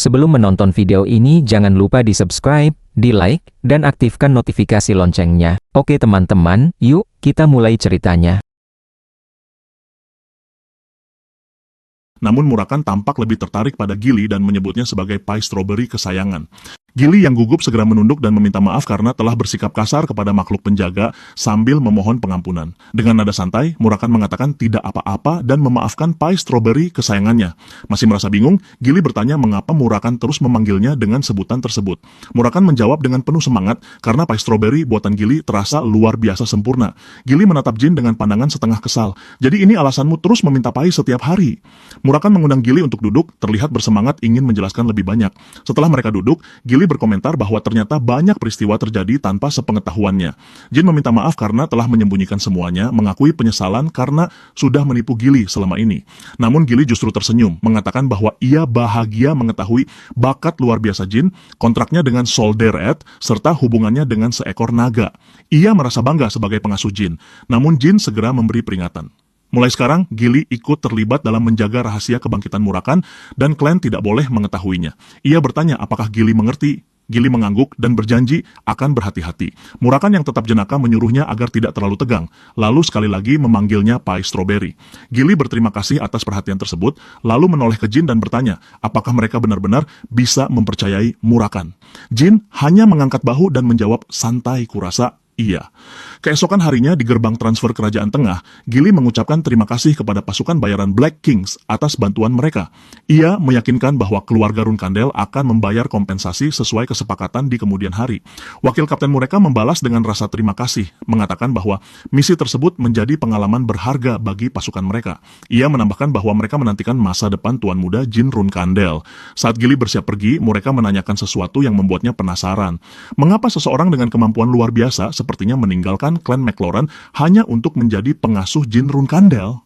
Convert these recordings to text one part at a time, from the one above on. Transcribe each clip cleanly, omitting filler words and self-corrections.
Sebelum menonton video ini jangan lupa di-subscribe, di-like, dan aktifkan notifikasi loncengnya. Oke teman-teman, yuk kita mulai ceritanya. Namun Murakan tampak lebih tertarik pada Gilly dan menyebutnya sebagai pai stroberi kesayangan. Gilly yang gugup segera menunduk dan meminta maaf karena telah bersikap kasar kepada makhluk penjaga sambil memohon pengampunan. Dengan nada santai, Murakan mengatakan tidak apa-apa dan memaafkan pai stroberi kesayangannya. Masih merasa bingung, Gilly bertanya mengapa Murakan terus memanggilnya dengan sebutan tersebut. Murakan menjawab dengan penuh semangat karena pai stroberi buatan Gilly terasa luar biasa sempurna. Gilly menatap Jin dengan pandangan setengah kesal. Jadi ini alasanmu terus meminta pai setiap hari? Murakan mengundang Gilly untuk duduk, terlihat bersemangat ingin menjelaskan lebih banyak. Setelah mereka duduk, Gilly berkomentar bahwa ternyata banyak peristiwa terjadi tanpa sepengetahuannya. Jin meminta maaf karena telah menyembunyikan semuanya, mengakui penyesalan karena sudah menipu Gilly selama ini. Namun Gilly justru tersenyum, mengatakan bahwa ia bahagia mengetahui bakat luar biasa Jin, kontraknya dengan Solderet, serta hubungannya dengan seekor naga. Ia merasa bangga sebagai pengasuh Jin, namun Jin segera memberi peringatan. Mulai sekarang, Gilly ikut terlibat dalam menjaga rahasia kebangkitan Murakan dan klan tidak boleh mengetahuinya. Ia bertanya apakah Gilly mengerti. Gilly mengangguk dan berjanji akan berhati-hati. Murakan yang tetap jenaka menyuruhnya agar tidak terlalu tegang, lalu sekali lagi memanggilnya pai stroberi. Gilly berterima kasih atas perhatian tersebut, lalu menoleh ke Jin dan bertanya apakah mereka benar-benar bisa mempercayai Murakan. Jin hanya mengangkat bahu dan menjawab santai, kurasa iya. Keesokan harinya di gerbang transfer Kerajaan Tengah, Gilly mengucapkan terima kasih kepada pasukan bayaran Black Kings atas bantuan mereka. Ia meyakinkan bahwa keluarga Runkandel akan membayar kompensasi sesuai kesepakatan di kemudian hari. Wakil kapten mereka membalas dengan rasa terima kasih, mengatakan bahwa misi tersebut menjadi pengalaman berharga bagi pasukan mereka. Ia menambahkan bahwa mereka menantikan masa depan Tuan Muda Jin Runkandel. Saat Gilly bersiap pergi, mereka menanyakan sesuatu yang membuatnya penasaran. Mengapa seseorang dengan kemampuan luar biasa sepertinya meninggalkan klan McLaurin hanya untuk menjadi pengasuh Jin Runkandel?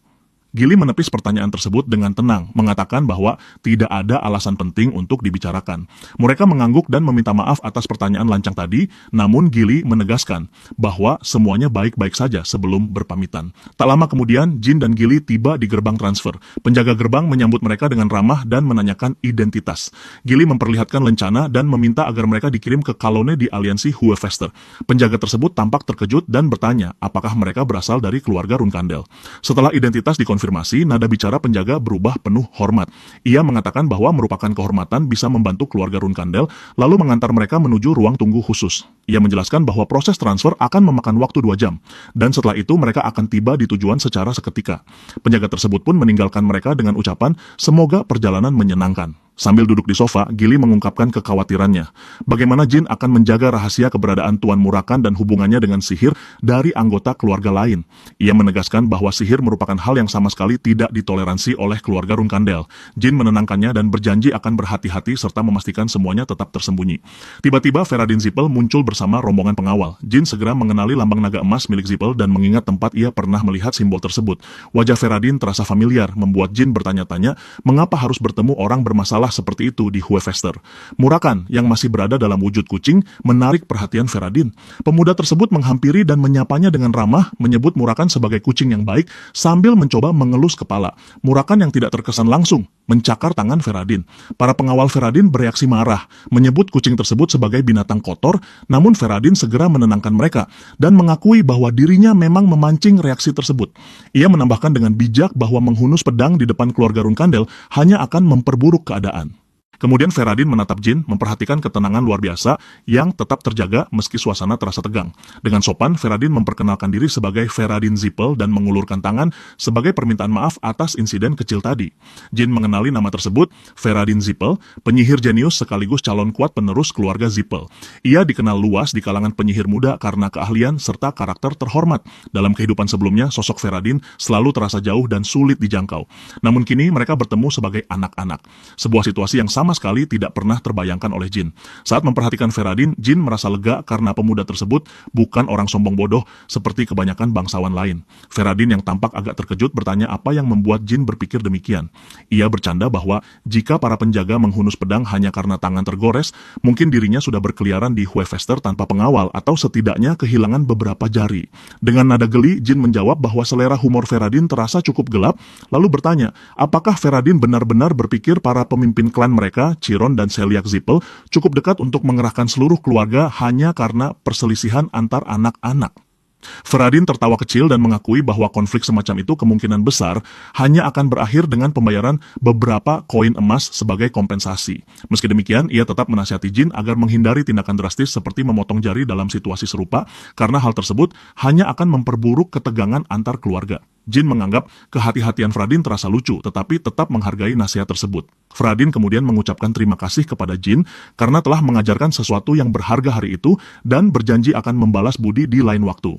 Gilly menepis pertanyaan tersebut dengan tenang, mengatakan bahwa tidak ada alasan penting untuk dibicarakan. Mereka mengangguk dan meminta maaf atas pertanyaan lancang tadi, namun Gilly menegaskan bahwa semuanya baik-baik saja sebelum berpamitan. Tak lama kemudian, Jin dan Gilly tiba di gerbang transfer. Penjaga gerbang menyambut mereka dengan ramah dan menanyakan identitas. Gilly memperlihatkan lencana dan meminta agar mereka dikirim ke koloni di aliansi Huefester. Penjaga tersebut tampak terkejut dan bertanya apakah mereka berasal dari keluarga Runkandel. Setelah identitas dikonfirmasi, nada bicara penjaga berubah penuh hormat. Ia mengatakan bahwa merupakan kehormatan bisa membantu keluarga Runkandel, lalu mengantar mereka menuju ruang tunggu khusus. Ia menjelaskan bahwa proses transfer akan memakan waktu 2 jam, dan setelah itu mereka akan tiba di tujuan secara seketika. Penjaga tersebut pun meninggalkan mereka dengan ucapan, semoga perjalanan menyenangkan. Sambil duduk di sofa, Gilly mengungkapkan kekhawatirannya. Bagaimana Jin akan menjaga rahasia keberadaan Tuan Murakan dan hubungannya dengan sihir dari anggota keluarga lain. Ia menegaskan bahwa sihir merupakan hal yang sama sekali tidak ditoleransi oleh keluarga Runkandel. Jin menenangkannya dan berjanji akan berhati-hati serta memastikan semuanya tetap tersembunyi. Tiba-tiba Ferradin Zippel muncul bersama rombongan pengawal. Jin segera mengenali lambang naga emas milik Zippel dan mengingat tempat ia pernah melihat simbol tersebut. Wajah Ferradin terasa familiar, membuat Jin bertanya-tanya mengapa harus bertemu orang bermasalah seperti itu di Huefester. Murakan yang masih berada dalam wujud kucing menarik perhatian Ferradin. Pemuda tersebut menghampiri dan menyapanya dengan ramah, menyebut Murakan sebagai kucing yang baik sambil mencoba mengelus kepala. Murakan yang tidak terkesan langsung mencakar tangan Ferradin. Para pengawal Ferradin bereaksi marah, menyebut kucing tersebut sebagai binatang kotor, namun Ferradin segera menenangkan mereka dan mengakui bahwa dirinya memang memancing reaksi tersebut. Ia menambahkan dengan bijak bahwa menghunus pedang di depan keluarga Runkandel hanya akan memperburuk keadaan. Kemudian Ferradin menatap Jin, memperhatikan ketenangan luar biasa yang tetap terjaga meski suasana terasa tegang. Dengan sopan, Ferradin memperkenalkan diri sebagai Ferradin Zippel dan mengulurkan tangan sebagai permintaan maaf atas insiden kecil tadi. Jin mengenali nama tersebut, Ferradin Zippel, penyihir jenius sekaligus calon kuat penerus keluarga Zippel. Ia dikenal luas di kalangan penyihir muda karena keahlian serta karakter terhormat. Dalam kehidupan sebelumnya, sosok Ferradin selalu terasa jauh dan sulit dijangkau. Namun kini mereka bertemu sebagai anak-anak. Sebuah situasi yang sama sekali tidak pernah terbayangkan oleh Jin. Saat memperhatikan Ferradin, Jin merasa lega karena pemuda tersebut bukan orang sombong bodoh seperti kebanyakan bangsawan lain. Ferradin yang tampak agak terkejut bertanya apa yang membuat Jin berpikir demikian. Ia bercanda bahwa jika para penjaga menghunus pedang hanya karena tangan tergores, mungkin dirinya sudah berkeliaran di Huefester tanpa pengawal atau setidaknya kehilangan beberapa jari. Dengan nada geli, Jin menjawab bahwa selera humor Ferradin terasa cukup gelap, lalu bertanya, apakah Ferradin benar-benar berpikir para pemimpin klan mereka mereka, Chiron dan Celiac Zippel, cukup dekat untuk mengerahkan seluruh keluarga hanya karena perselisihan antar anak-anak. Feradin tertawa kecil dan mengakui bahwa konflik semacam itu kemungkinan besar hanya akan berakhir dengan pembayaran beberapa koin emas sebagai kompensasi. Meski demikian, ia tetap menasihati Jin agar menghindari tindakan drastis seperti memotong jari dalam situasi serupa, karena hal tersebut hanya akan memperburuk ketegangan antar keluarga. Jin menganggap kehati-hatian Feradin terasa lucu, tetapi tetap menghargai nasihat tersebut. Feradin kemudian mengucapkan terima kasih kepada Jin karena telah mengajarkan sesuatu yang berharga hari itu dan berjanji akan membalas budi di lain waktu.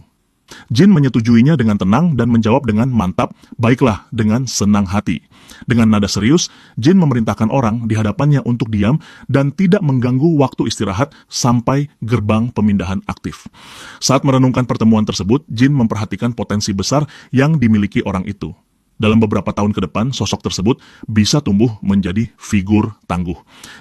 Jin menyetujuinya dengan tenang dan menjawab dengan mantap, baiklah, dengan senang hati. Dengan nada serius, Jin memerintahkan orang di hadapannya untuk diam dan tidak mengganggu waktu istirahat sampai gerbang pemindahan aktif. Saat merenungkan pertemuan tersebut, Jin memperhatikan potensi besar yang dimiliki orang itu. Dalam beberapa tahun ke depan, sosok tersebut bisa tumbuh menjadi figur tangguh.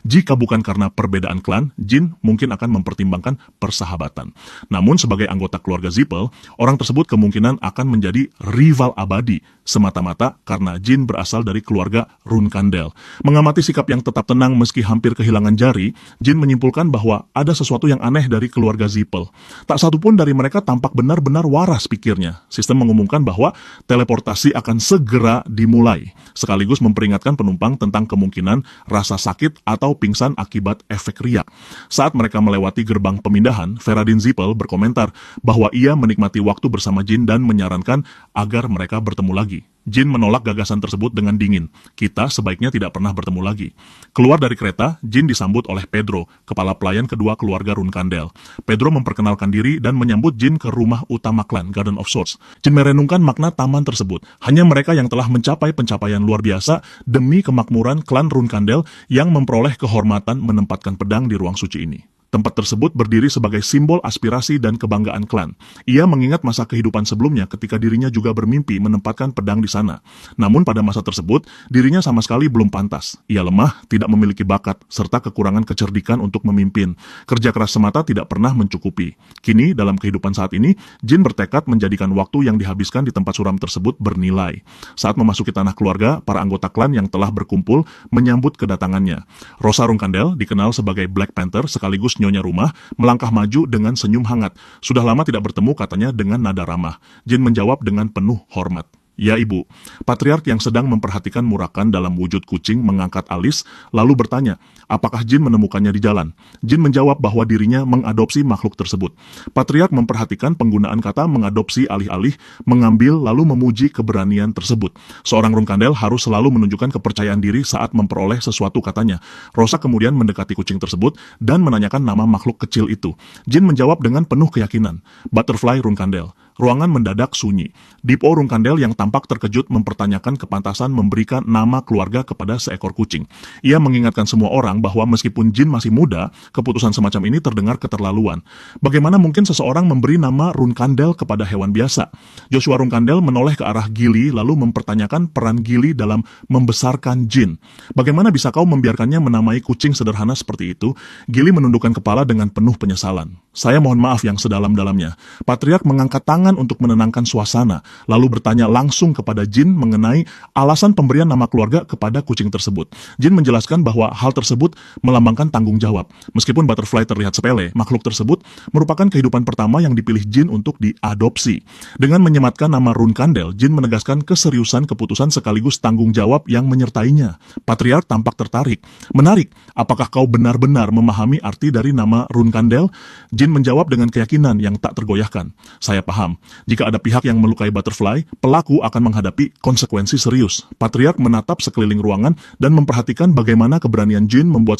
Jika bukan karena perbedaan klan, Jin mungkin akan mempertimbangkan persahabatan. Namun sebagai anggota keluarga Zippel, orang tersebut kemungkinan akan menjadi rival abadi, semata-mata karena Jin berasal dari keluarga Runkandel. Mengamati sikap yang tetap tenang meski hampir kehilangan jari, Jin menyimpulkan bahwa ada sesuatu yang aneh dari keluarga Zippel. Tak satupun dari mereka tampak benar-benar waras pikirnya. Sistem mengumumkan bahwa teleportasi akan segera dimulai, sekaligus memperingatkan penumpang tentang kemungkinan rasa sakit atau pingsan akibat efek riak. Saat mereka melewati gerbang pemindahan, Feradin Zippel berkomentar bahwa ia menikmati waktu bersama Jin dan menyarankan agar mereka bertemu lagi. Jin menolak gagasan tersebut dengan dingin. Kita sebaiknya tidak pernah bertemu lagi. Keluar dari kereta, Jin disambut oleh Pedro, kepala pelayan kedua keluarga Runkandel. Pedro memperkenalkan diri dan menyambut Jin ke rumah utama klan, Garden of Swords. Jin merenungkan makna taman tersebut. Hanya mereka yang telah mencapai pencapaian luar biasa demi kemakmuran klan Runkandel yang memperoleh kehormatan menempatkan pedang di ruang suci ini. Tempat tersebut berdiri sebagai simbol aspirasi dan kebanggaan klan. Ia mengingat masa kehidupan sebelumnya ketika dirinya juga bermimpi menempatkan pedang di sana. Namun pada masa tersebut, dirinya sama sekali belum pantas. Ia lemah, tidak memiliki bakat, serta kekurangan kecerdikan untuk memimpin. Kerja keras semata tidak pernah mencukupi. Kini, dalam kehidupan saat ini, Jin bertekad menjadikan waktu yang dihabiskan di tempat suram tersebut bernilai. Saat memasuki tanah keluarga, para anggota klan yang telah berkumpul menyambut kedatangannya. Rosa Runkandel, dikenal sebagai Black Panther sekaligus nyonya rumah, melangkah maju dengan senyum hangat. Sudah lama tidak bertemu, katanya dengan nada ramah. Jin menjawab dengan penuh hormat. Ya ibu. Patriark yang sedang memperhatikan Murakan dalam wujud kucing mengangkat alis, lalu bertanya, apakah Jin menemukannya di jalan? Jin menjawab bahwa dirinya mengadopsi makhluk tersebut. Patriark memperhatikan penggunaan kata mengadopsi alih-alih mengambil lalu memuji keberanian tersebut. Seorang Runkandel harus selalu menunjukkan kepercayaan diri saat memperoleh sesuatu, katanya. Rosa kemudian mendekati kucing tersebut dan menanyakan nama makhluk kecil itu. Jin menjawab dengan penuh keyakinan, Butterfly Runkandel. Ruangan mendadak sunyi. Dipo Runkandel yang tampak terkejut mempertanyakan kepantasan memberikan nama keluarga kepada seekor kucing. Ia mengingatkan semua orang bahwa meskipun Jin masih muda, keputusan semacam ini terdengar keterlaluan. Bagaimana mungkin seseorang memberi nama Runkandel kepada hewan biasa? Joshua Runkandel menoleh ke arah Gili lalu mempertanyakan peran Gili dalam membesarkan Jin. Bagaimana bisa kau membiarkannya menamai kucing sederhana seperti itu? Gili menundukkan kepala dengan penuh penyesalan. Saya mohon maaf yang sedalam-dalamnya. Patriark mengangkat tangan untuk menenangkan suasana, lalu bertanya langsung kepada Jin mengenai alasan pemberian nama keluarga kepada kucing tersebut. Jin menjelaskan bahwa hal tersebut melambangkan tanggung jawab. Meskipun Butterfly terlihat sepele, makhluk tersebut merupakan kehidupan pertama yang dipilih Jin untuk diadopsi. Dengan menyematkan nama Runkandel, Jin menegaskan keseriusan keputusan sekaligus tanggung jawab yang menyertainya. Patriark tampak tertarik. Menarik, apakah kau benar-benar memahami arti dari nama Runkandel? Jin menjawab dengan keyakinan yang tak tergoyahkan. Saya paham. Jika ada pihak yang melukai Butterfly, pelaku akan menghadapi konsekuensi serius. Patriark menatap sekeliling ruangan dan memperhatikan bagaimana keberanian Jin membuat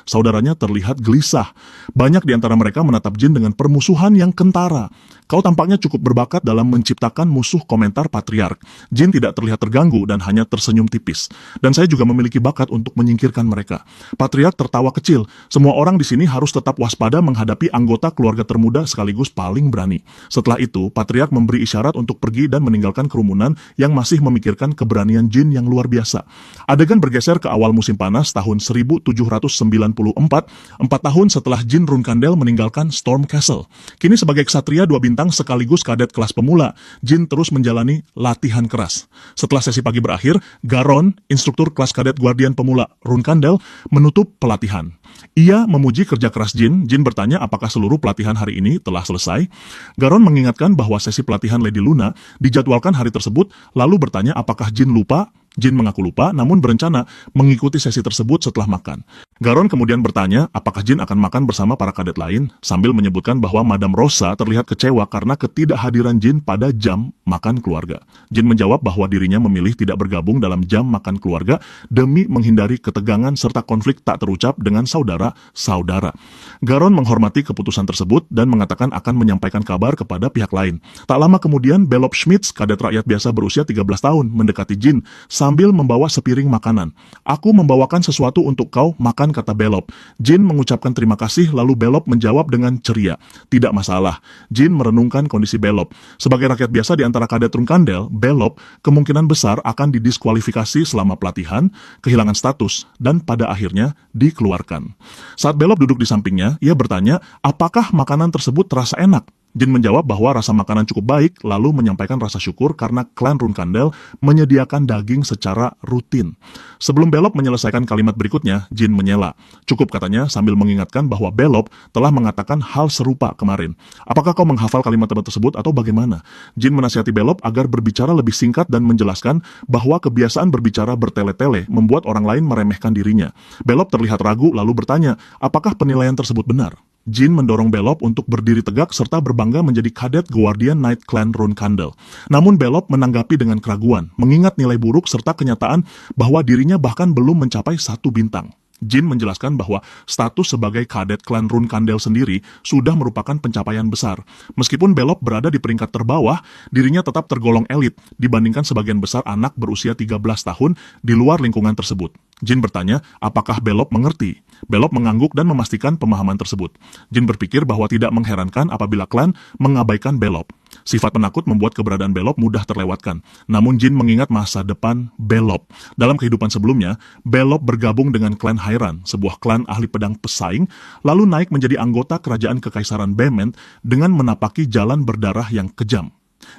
saudaranya terlihat gelisah. Banyak di antara mereka menatap Jin dengan permusuhan yang kentara. Kau tampaknya cukup berbakat dalam menciptakan musuh, komentar Patriark. Jin tidak terlihat terganggu dan hanya tersenyum tipis. Dan saya juga memiliki bakat untuk menyingkirkan mereka. Patriark tertawa kecil. Semua orang di sini harus tetap waspada menghadapi anggota keluarga termuda sekaligus paling berani. Setelah itu, itu, Patriark memberi isyarat untuk pergi dan meninggalkan kerumunan yang masih memikirkan keberanian jin yang luar biasa. Adegan bergeser ke awal musim panas tahun 1794, 4 tahun setelah Jin Runkandel meninggalkan Storm Castle. Kini sebagai ksatria 2 bintang sekaligus kadet kelas pemula, Jin terus menjalani latihan keras. Setelah sesi pagi berakhir, Garon, instruktur kelas kadet Guardian pemula Runkandel, menutup pelatihan. Ia memuji kerja keras Jin. Jin bertanya apakah seluruh pelatihan hari ini telah selesai. Garon mengingatkan bahwa sesi pelatihan Lady Luna dijadwalkan hari tersebut, lalu bertanya apakah Jin lupa. Jin mengaku lupa, namun berencana mengikuti sesi tersebut setelah makan. Garon kemudian bertanya apakah Jin akan makan bersama para kadet lain, sambil menyebutkan bahwa Madame Rosa terlihat kecewa karena ketidakhadiran Jin pada jam makan keluarga. Jin menjawab bahwa dirinya memilih tidak bergabung dalam jam makan keluarga demi menghindari ketegangan serta konflik tak terucap dengan saudara-saudara. Garon menghormati keputusan tersebut dan mengatakan akan menyampaikan kabar kepada pihak lain. Tak lama kemudian, Belop Schmitz, kadet rakyat biasa berusia 13 tahun, mendekati Jin sambil membawa sepiring makanan. "Aku membawakan sesuatu untuk kau makan," kata Belop. Jin mengucapkan terima kasih, lalu Belop menjawab dengan ceria, "Tidak masalah." Jin merenungkan kondisi Belop. Sebagai rakyat biasa di antara kadet Runkandel, Belop kemungkinan besar akan didiskualifikasi selama pelatihan, kehilangan status, dan pada akhirnya dikeluarkan. Saat Belop duduk di sampingnya, ia bertanya apakah makanan tersebut terasa enak. Jin menjawab bahwa rasa makanan cukup baik, lalu menyampaikan rasa syukur karena klan Runkandel menyediakan daging secara rutin. Sebelum Belop menyelesaikan kalimat berikutnya, Jin menyela. "Cukup," katanya sambil mengingatkan bahwa Belop telah mengatakan hal serupa kemarin. "Apakah kau menghafal kalimat tersebut atau bagaimana?" Jin menasihati Belop agar berbicara lebih singkat dan menjelaskan bahwa kebiasaan berbicara bertele-tele membuat orang lain meremehkan dirinya. Belop terlihat ragu lalu bertanya, apakah penilaian tersebut benar? Jin mendorong Belop untuk berdiri tegak serta berbangga menjadi kadet Guardian Knight Clan Runkandel. Namun Belop menanggapi dengan keraguan, mengingat nilai buruk serta kenyataan bahwa dirinya bahkan belum mencapai 1 bintang. Jin menjelaskan bahwa status sebagai kadet klan Runkandel sendiri sudah merupakan pencapaian besar. Meskipun Belop berada di peringkat terbawah, dirinya tetap tergolong elit dibandingkan sebagian besar anak berusia 13 tahun di luar lingkungan tersebut. Jin bertanya apakah Belop mengerti. Belop mengangguk dan memastikan pemahaman tersebut. Jin berpikir bahwa tidak mengherankan apabila klan mengabaikan Belop. Sifat penakut membuat keberadaan Belop mudah terlewatkan. Namun Jin mengingat masa depan Belop. Dalam kehidupan sebelumnya, Belop bergabung dengan klan Hairan, sebuah klan ahli pedang pesaing, lalu naik menjadi anggota kerajaan Kekaisaran Bement dengan menapaki jalan berdarah yang kejam.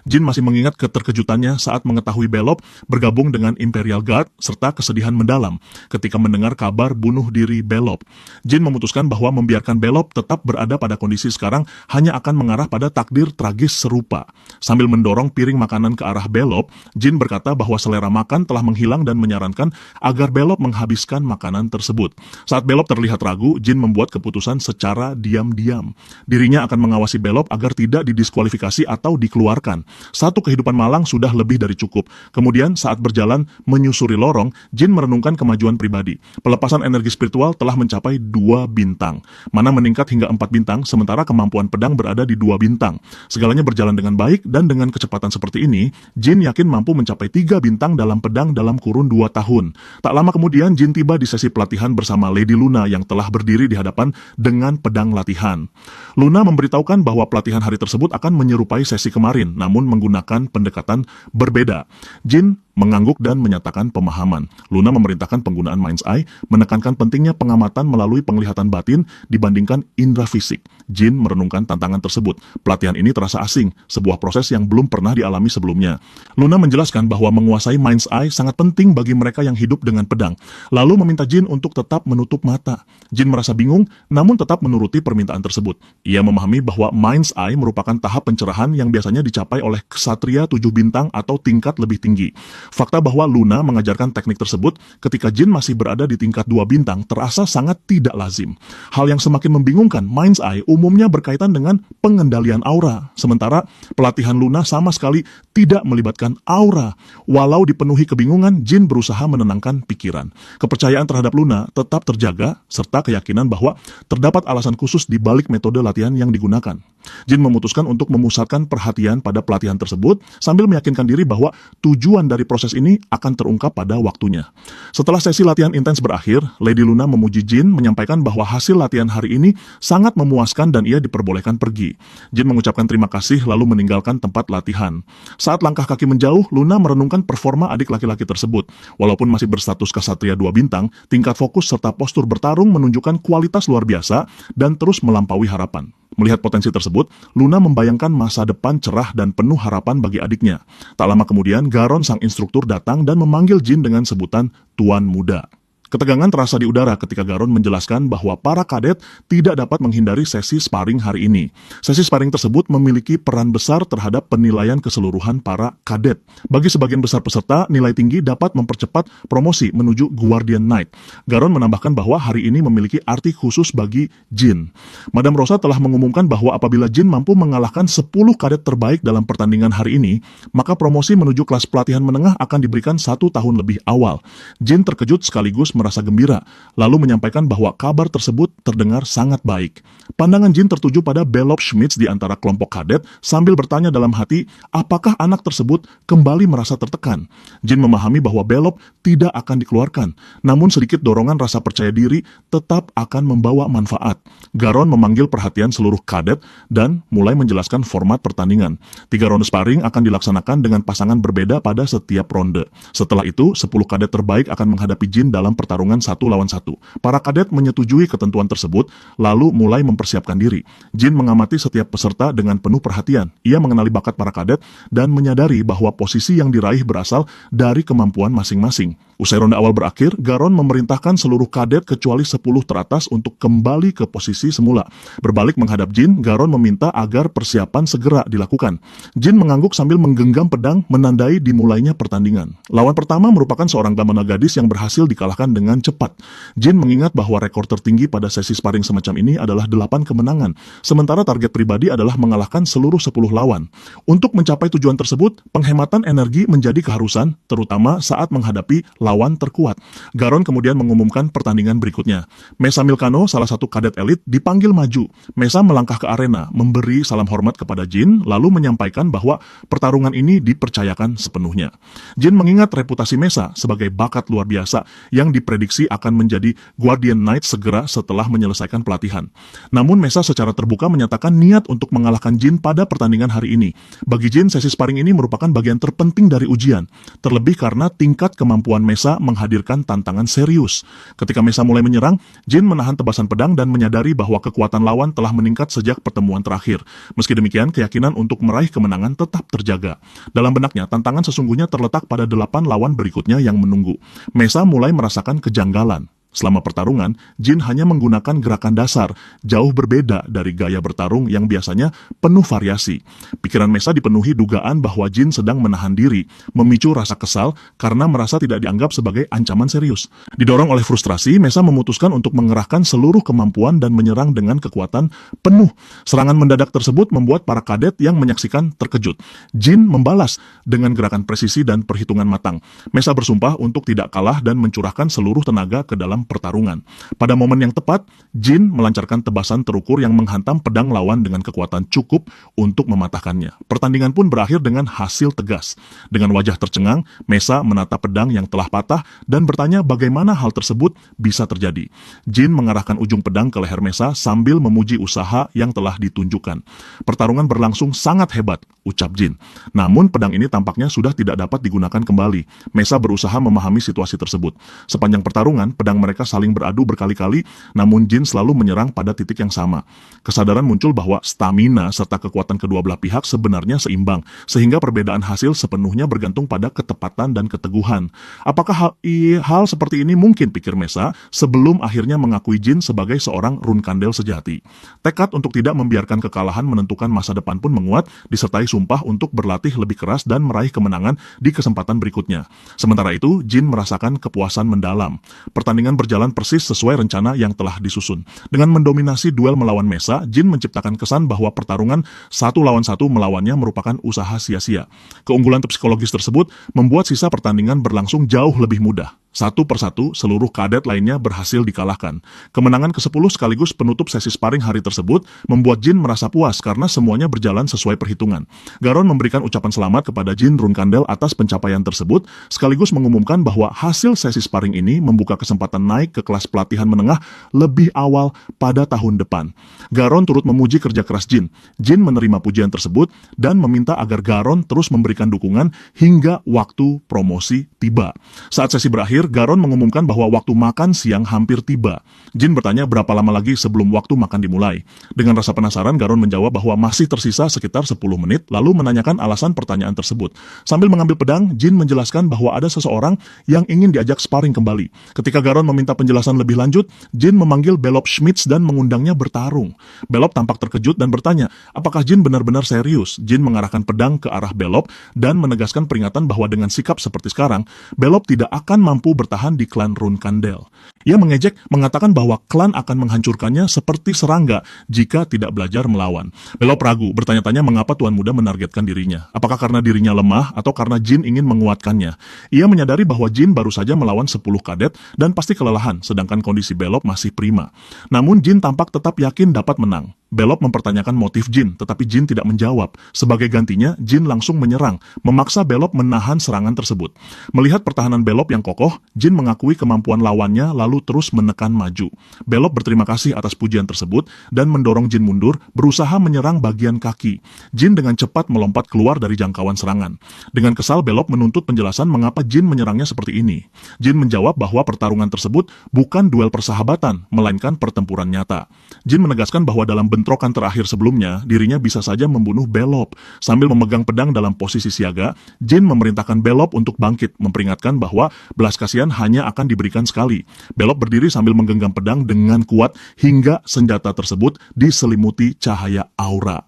Jin masih mengingat keterkejutannya saat mengetahui Belop bergabung dengan Imperial Guard serta kesedihan mendalam ketika mendengar kabar bunuh diri Belop. Jin memutuskan bahwa membiarkan Belop tetap berada pada kondisi sekarang hanya akan mengarah pada takdir tragis serupa. Sambil mendorong piring makanan ke arah Belop, Jin berkata bahwa selera makan telah menghilang dan menyarankan agar Belop menghabiskan makanan tersebut. Saat Belop terlihat ragu, Jin membuat keputusan secara diam-diam. Dirinya akan mengawasi Belop agar tidak didiskualifikasi atau dikeluarkan. Satu kehidupan malang sudah lebih dari cukup. Kemudian saat berjalan menyusuri lorong, Jin merenungkan kemajuan pribadi. Pelepasan energi spiritual telah mencapai 2 bintang. Mana meningkat hingga 4 bintang, sementara kemampuan pedang berada di 2 bintang. Segalanya berjalan dengan baik dan dengan kecepatan seperti ini, Jin yakin mampu mencapai 3 bintang dalam pedang dalam kurun 2 tahun. Tak lama kemudian, Jin tiba di sesi pelatihan bersama Lady Luna yang telah berdiri di hadapan dengan pedang latihan. Luna memberitahukan bahwa pelatihan hari tersebut akan menyerupai sesi kemarin, namun menggunakan pendekatan berbeda. Jin mengangguk dan menyatakan pemahaman. Luna memerintahkan penggunaan Mind's Eye, menekankan pentingnya pengamatan melalui penglihatan batin dibandingkan indera fisik. Jin merenungkan tantangan tersebut. Pelatihan ini terasa asing, sebuah proses yang belum pernah dialami sebelumnya. Luna menjelaskan bahwa menguasai Mind's Eye sangat penting bagi mereka yang hidup dengan pedang, lalu meminta Jin untuk tetap menutup mata. Jin merasa bingung, namun tetap menuruti permintaan tersebut. Ia memahami bahwa Mind's Eye merupakan tahap pencerahan yang biasanya dicapai oleh ksatria 7 bintang atau tingkat lebih tinggi. Fakta bahwa Luna mengajarkan teknik tersebut ketika Jin masih berada di tingkat 2 bintang terasa sangat tidak lazim. Hal yang semakin membingungkan, Mind's Eye umumnya berkaitan dengan pengendalian aura, sementara pelatihan Luna sama sekali tidak melibatkan aura. Walau dipenuhi kebingungan, Jin berusaha menenangkan pikiran. Kepercayaan terhadap Luna tetap terjaga, serta keyakinan bahwa terdapat alasan khusus di balik metode latihan yang digunakan. Jin memutuskan untuk memusatkan perhatian pada pelatihan tersebut sambil meyakinkan diri bahwa tujuan dari proses ini akan terungkap pada waktunya. Setelah sesi latihan intens berakhir, Lady Luna memuji Jin, menyampaikan bahwa hasil latihan hari ini sangat memuaskan dan ia diperbolehkan pergi. Jin mengucapkan terima kasih lalu meninggalkan tempat latihan. Saat langkah kaki menjauh, Luna merenungkan performa adik laki-laki tersebut. Walaupun masih berstatus ksatria 2 bintang, tingkat fokus serta postur bertarung menunjukkan kualitas luar biasa dan terus melampaui harapan. Melihat potensi tersebut, Luna membayangkan masa depan cerah dan penuh harapan bagi adiknya. Tak lama kemudian, Garon sang instruktur datang dan memanggil Jin dengan sebutan Tuan Muda. Ketegangan terasa di udara ketika Garon menjelaskan bahwa para kadet tidak dapat menghindari sesi sparring hari ini. Sesi sparring tersebut memiliki peran besar terhadap penilaian keseluruhan para kadet. Bagi sebagian besar peserta, nilai tinggi dapat mempercepat promosi menuju Guardian Knight. Garon menambahkan bahwa hari ini memiliki arti khusus bagi Jin. Madame Rosa telah mengumumkan bahwa apabila Jin mampu mengalahkan 10 kadet terbaik dalam pertandingan hari ini, maka promosi menuju kelas pelatihan menengah akan diberikan 1 tahun lebih awal. Jin terkejut sekaligus merasa gembira, lalu menyampaikan bahwa kabar tersebut terdengar sangat baik. Pandangan Jin tertuju pada Belop Schmitz di antara kelompok kadet sambil bertanya dalam hati, apakah anak tersebut kembali merasa tertekan. Jin memahami bahwa Belop tidak akan dikeluarkan, namun sedikit dorongan rasa percaya diri tetap akan membawa manfaat. Garon memanggil perhatian seluruh kadet dan mulai menjelaskan format pertandingan. 3 ronde sparring akan dilaksanakan dengan pasangan berbeda pada setiap ronde. Setelah itu, 10 kadet terbaik akan menghadapi Jin dalam pertarungan 1 lawan 1. Para kadet menyetujui ketentuan tersebut, lalu mulai mempersiapkan diri. Jin mengamati setiap peserta dengan penuh perhatian. Ia mengenali bakat para kadet dan menyadari bahwa posisi yang diraih berasal dari kemampuan masing-masing. Usai ronde awal berakhir, Garon memerintahkan seluruh kadet kecuali 10 teratas untuk kembali ke posisi semula. Berbalik menghadap Jin, Garon meminta agar persiapan segera dilakukan. Jin mengangguk sambil menggenggam pedang menandai dimulainya pertandingan. Lawan pertama merupakan seorang damana gadis yang berhasil dikalahkan dengan cepat. Jin mengingat bahwa rekor tertinggi pada sesi sparring semacam ini adalah 8 kemenangan, sementara target pribadi adalah mengalahkan seluruh 10 lawan. Untuk mencapai tujuan tersebut, penghematan energi menjadi keharusan, terutama saat menghadapi lawan terkuat. Garon kemudian mengumumkan pertandingan berikutnya. Mesa Milkano, salah satu kadet elit, dipanggil maju. Mesa melangkah ke arena, memberi salam hormat kepada Jin, lalu menyampaikan bahwa pertarungan ini dipercayakan sepenuhnya. Jin mengingat reputasi Mesa sebagai bakat luar biasa yang diprediksi akan menjadi Guardian Knight segera setelah menyelesaikan pelatihan. Namun Mesa secara terbuka menyatakan niat untuk mengalahkan Jin pada pertandingan hari ini. Bagi Jin, sesi sparring ini merupakan bagian terpenting dari ujian, terlebih karena tingkat kemampuan Mesa menghadirkan tantangan serius. Ketika Mesa mulai menyerang, Jin menahan tebasan pedang dan menyadari bahwa kekuatan lawan telah meningkat sejak pertemuan terakhir. Meski demikian, keyakinan untuk meraih kemenangan tetap terjaga. Dalam benaknya, tantangan sesungguhnya terletak pada 8 lawan berikutnya yang menunggu. Mesa mulai merasakan kejanggalan. Selama pertarungan, Jin hanya menggunakan gerakan dasar, jauh berbeda dari gaya bertarung yang biasanya penuh variasi. Pikiran Mesa dipenuhi dugaan bahwa Jin sedang menahan diri, memicu rasa kesal karena merasa tidak dianggap sebagai ancaman serius. Didorong oleh frustrasi, Mesa memutuskan untuk mengerahkan seluruh kemampuan dan menyerang dengan kekuatan penuh. Serangan mendadak tersebut membuat para kadet yang menyaksikan terkejut. Jin membalas dengan gerakan presisi dan perhitungan matang. Mesa bersumpah untuk tidak kalah dan mencurahkan seluruh tenaga ke dalam pertarungan. Pada momen yang tepat, Jin melancarkan tebasan terukur yang menghantam pedang lawan dengan kekuatan cukup untuk mematahkannya. Pertandingan pun berakhir dengan hasil tegas. Dengan wajah tercengang, Mesa menatap pedang yang telah patah dan bertanya bagaimana hal tersebut bisa terjadi. Jin mengarahkan ujung pedang ke leher Mesa sambil memuji usaha yang telah ditunjukkan. Pertarungan berlangsung sangat hebat, ucap Jin. Namun pedang ini tampaknya sudah tidak dapat digunakan kembali. Mesa berusaha memahami situasi tersebut. Sepanjang pertarungan, pedang mereka saling beradu berkali-kali, namun Jin selalu menyerang pada titik yang sama. Kesadaran muncul bahwa stamina serta kekuatan kedua belah pihak sebenarnya seimbang, sehingga perbedaan hasil sepenuhnya bergantung pada ketepatan dan keteguhan. Apakah hal seperti ini mungkin, pikir Mesa, sebelum akhirnya mengakui Jin sebagai seorang Runkandel sejati. Tekad untuk tidak membiarkan kekalahan menentukan masa depan pun menguat, disertai sumpah untuk berlatih lebih keras dan meraih kemenangan di kesempatan berikutnya. Sementara itu, Jin merasakan kepuasan mendalam. Pertandingan berjalan persis sesuai rencana yang telah disusun. Dengan mendominasi duel melawan Mesa, Jin menciptakan kesan bahwa pertarungan satu lawan satu melawannya merupakan usaha sia-sia. Keunggulan psikologis tersebut membuat sisa pertandingan berlangsung jauh lebih mudah. Satu persatu, seluruh kadet lainnya berhasil dikalahkan. Kemenangan ke-10 sekaligus penutup sesi sparring hari tersebut membuat Jin merasa puas karena semuanya berjalan sesuai perhitungan. Garon memberikan ucapan selamat kepada Jin Runkandel atas pencapaian tersebut, sekaligus mengumumkan bahwa hasil sesi sparring ini membuka kesempatan naik ke kelas pelatihan menengah lebih awal pada tahun depan. Garon turut memuji kerja keras Jin. Jin menerima pujian tersebut dan meminta agar Garon terus memberikan dukungan hingga waktu promosi tiba. Saat sesi berakhir, Garon mengumumkan bahwa waktu makan siang hampir tiba. Jin bertanya berapa lama lagi sebelum waktu makan dimulai. Dengan rasa penasaran, Garon menjawab bahwa masih tersisa sekitar 10 menit, lalu menanyakan alasan pertanyaan tersebut. Sambil mengambil pedang, Jin menjelaskan bahwa ada seseorang yang ingin diajak sparring kembali. Ketika Garon meminta penjelasan lebih lanjut, Jin memanggil Belop Schmitz dan mengundangnya bertarung. Belop tampak terkejut dan bertanya, apakah Jin benar-benar serius? Jin mengarahkan pedang ke arah Belop dan menegaskan peringatan bahwa dengan sikap seperti sekarang, Belop tidak akan mampu bertahan di klan Runkandel. Ia mengejek, mengatakan bahwa klan akan menghancurkannya seperti serangga jika tidak belajar melawan. Belop ragu, bertanya-tanya mengapa Tuan Muda menargetkan dirinya. Apakah karena dirinya lemah atau karena Jin ingin menguatkannya? Ia menyadari bahwa Jin baru saja melawan 10 kadet dan pasti kelelahan, sedangkan kondisi Belop masih prima. Namun Jin tampak tetap yakin dapat menang. Belop mempertanyakan motif Jin, tetapi Jin tidak menjawab. Sebagai gantinya, Jin langsung menyerang, memaksa Belop menahan serangan tersebut. Melihat pertahanan Belop yang kokoh, Jin mengakui kemampuan lawannya lalu terus menekan maju. Belop berterima kasih atas pujian tersebut dan mendorong Jin mundur, berusaha menyerang bagian kaki. Jin dengan cepat melompat keluar dari jangkauan serangan. Dengan kesal, Belop menuntut penjelasan mengapa Jin menyerangnya seperti ini. Jin menjawab bahwa pertarungan tersebut bukan duel persahabatan, melainkan pertempuran nyata. Jin menegaskan bahwa dalam bentrokan terakhir sebelumnya, dirinya bisa saja membunuh Belop. Sambil memegang pedang dalam posisi siaga, Jin memerintahkan Belop untuk bangkit, memperingatkan bahwa belas kasihan hanya akan diberikan sekali. Belop berdiri sambil menggenggam pedang dengan kuat hingga senjata tersebut diselimuti cahaya aura.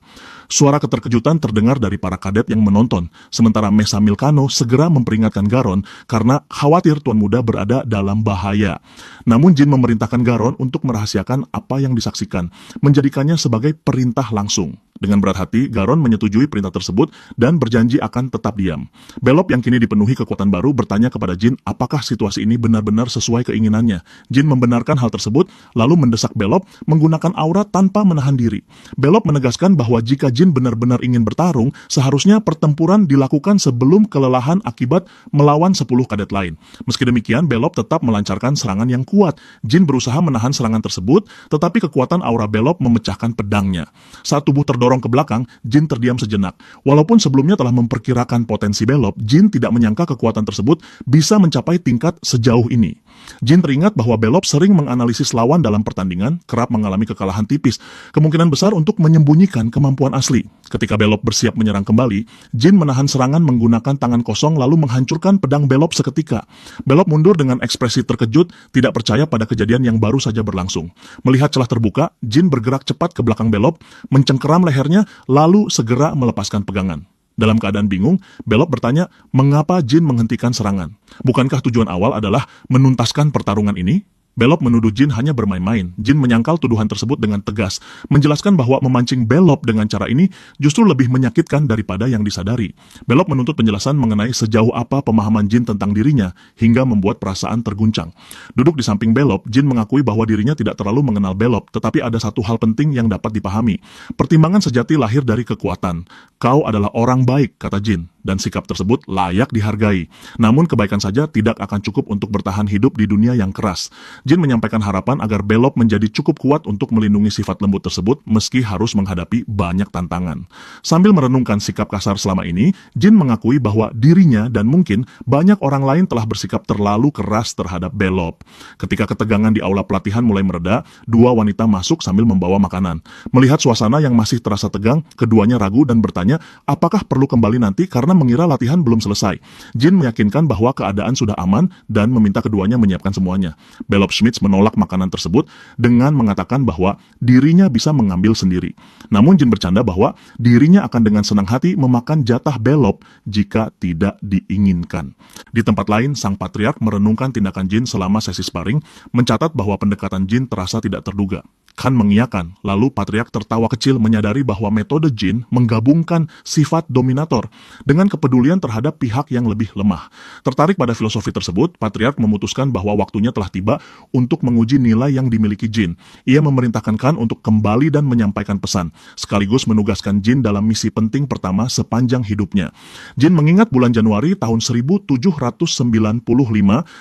Suara keterkejutan terdengar dari para kadet yang menonton, sementara Mesa Milkano segera memperingatkan Garon karena khawatir Tuan Muda berada dalam bahaya. Namun Jin memerintahkan Garon untuk merahasiakan apa yang disaksikan, menjadikannya sebagai perintah langsung. Dengan berat hati, Garon menyetujui perintah tersebut dan berjanji akan tetap diam. Belop yang kini dipenuhi kekuatan baru bertanya kepada Jin apakah situasi ini benar-benar sesuai keinginannya. Jin membenarkan hal tersebut, lalu mendesak Belop menggunakan aura tanpa menahan diri. Belop menegaskan bahwa jika Jin benar-benar ingin bertarung, seharusnya pertempuran dilakukan sebelum kelelahan akibat melawan 10 kadet lain. Meski demikian, Belop tetap melancarkan serangan yang kuat. Jin berusaha menahan serangan tersebut, tetapi kekuatan aura Belop memecahkan pedangnya. Saat tubuh terdorong ke belakang, Jin terdiam sejenak. Walaupun sebelumnya telah memperkirakan potensi Belop, Jin tidak menyangka kekuatan tersebut bisa mencapai tingkat sejauh ini. Jin teringat bahwa Belop sering menganalisis lawan dalam pertandingan, kerap mengalami kekalahan tipis, kemungkinan besar untuk menyembunyikan kemampuan asli. Ketika Belop bersiap menyerang kembali, Jin menahan serangan menggunakan tangan kosong lalu menghancurkan pedang Belop seketika. Belop mundur dengan ekspresi terkejut, tidak percaya pada kejadian yang baru saja berlangsung. Melihat celah terbuka, Jin bergerak cepat ke belakang Belop, mencengkeram lehernya, lalu segera melepaskan pegangan. Dalam keadaan bingung, Belop bertanya mengapa Jin menghentikan serangan. Bukankah tujuan awal adalah menuntaskan pertarungan ini? Belop menuduh Jin hanya bermain-main. Jin menyangkal tuduhan tersebut dengan tegas, menjelaskan bahwa memancing Belop dengan cara ini justru lebih menyakitkan daripada yang disadari. Belop menuntut penjelasan mengenai sejauh apa pemahaman Jin tentang dirinya, hingga membuat perasaan terguncang. Duduk di samping Belop, Jin mengakui bahwa dirinya tidak terlalu mengenal Belop, tetapi ada satu hal penting yang dapat dipahami. Pertimbangan sejati lahir dari kekuatan. Kau adalah orang baik, kata Jin, dan sikap tersebut layak dihargai. Namun kebaikan saja tidak akan cukup untuk bertahan hidup di dunia yang keras. Jin menyampaikan harapan agar Belop menjadi cukup kuat untuk melindungi sifat lembut tersebut meski harus menghadapi banyak tantangan. Sambil merenungkan sikap kasar selama ini, Jin mengakui bahwa dirinya dan mungkin banyak orang lain telah bersikap terlalu keras terhadap Belop. Ketika ketegangan di aula pelatihan mulai mereda, dua wanita masuk sambil membawa makanan. Melihat suasana yang masih terasa tegang, keduanya ragu dan bertanya apakah perlu kembali nanti karena mengira latihan belum selesai. Jin meyakinkan bahwa keadaan sudah aman dan meminta keduanya menyiapkan semuanya. Belop Schmitz menolak makanan tersebut dengan mengatakan bahwa dirinya bisa mengambil sendiri. Namun Jin bercanda bahwa dirinya akan dengan senang hati memakan jatah belop jika tidak diinginkan. Di tempat lain, sang patriark merenungkan tindakan Jin selama sesi sparring, mencatat bahwa pendekatan Jin terasa tidak terduga. Khan mengiyakan, lalu patriark tertawa kecil menyadari bahwa metode Jin menggabungkan sifat dominator dengan kepedulian terhadap pihak yang lebih lemah. Tertarik pada filosofi tersebut, patriark memutuskan bahwa waktunya telah tiba untuk menguji nilai yang dimiliki Jin. Ia memerintahkan Khan untuk kembali dan menyampaikan pesan, sekaligus menugaskan Jin dalam misi penting pertama sepanjang hidupnya. Jin mengingat bulan Januari tahun 1795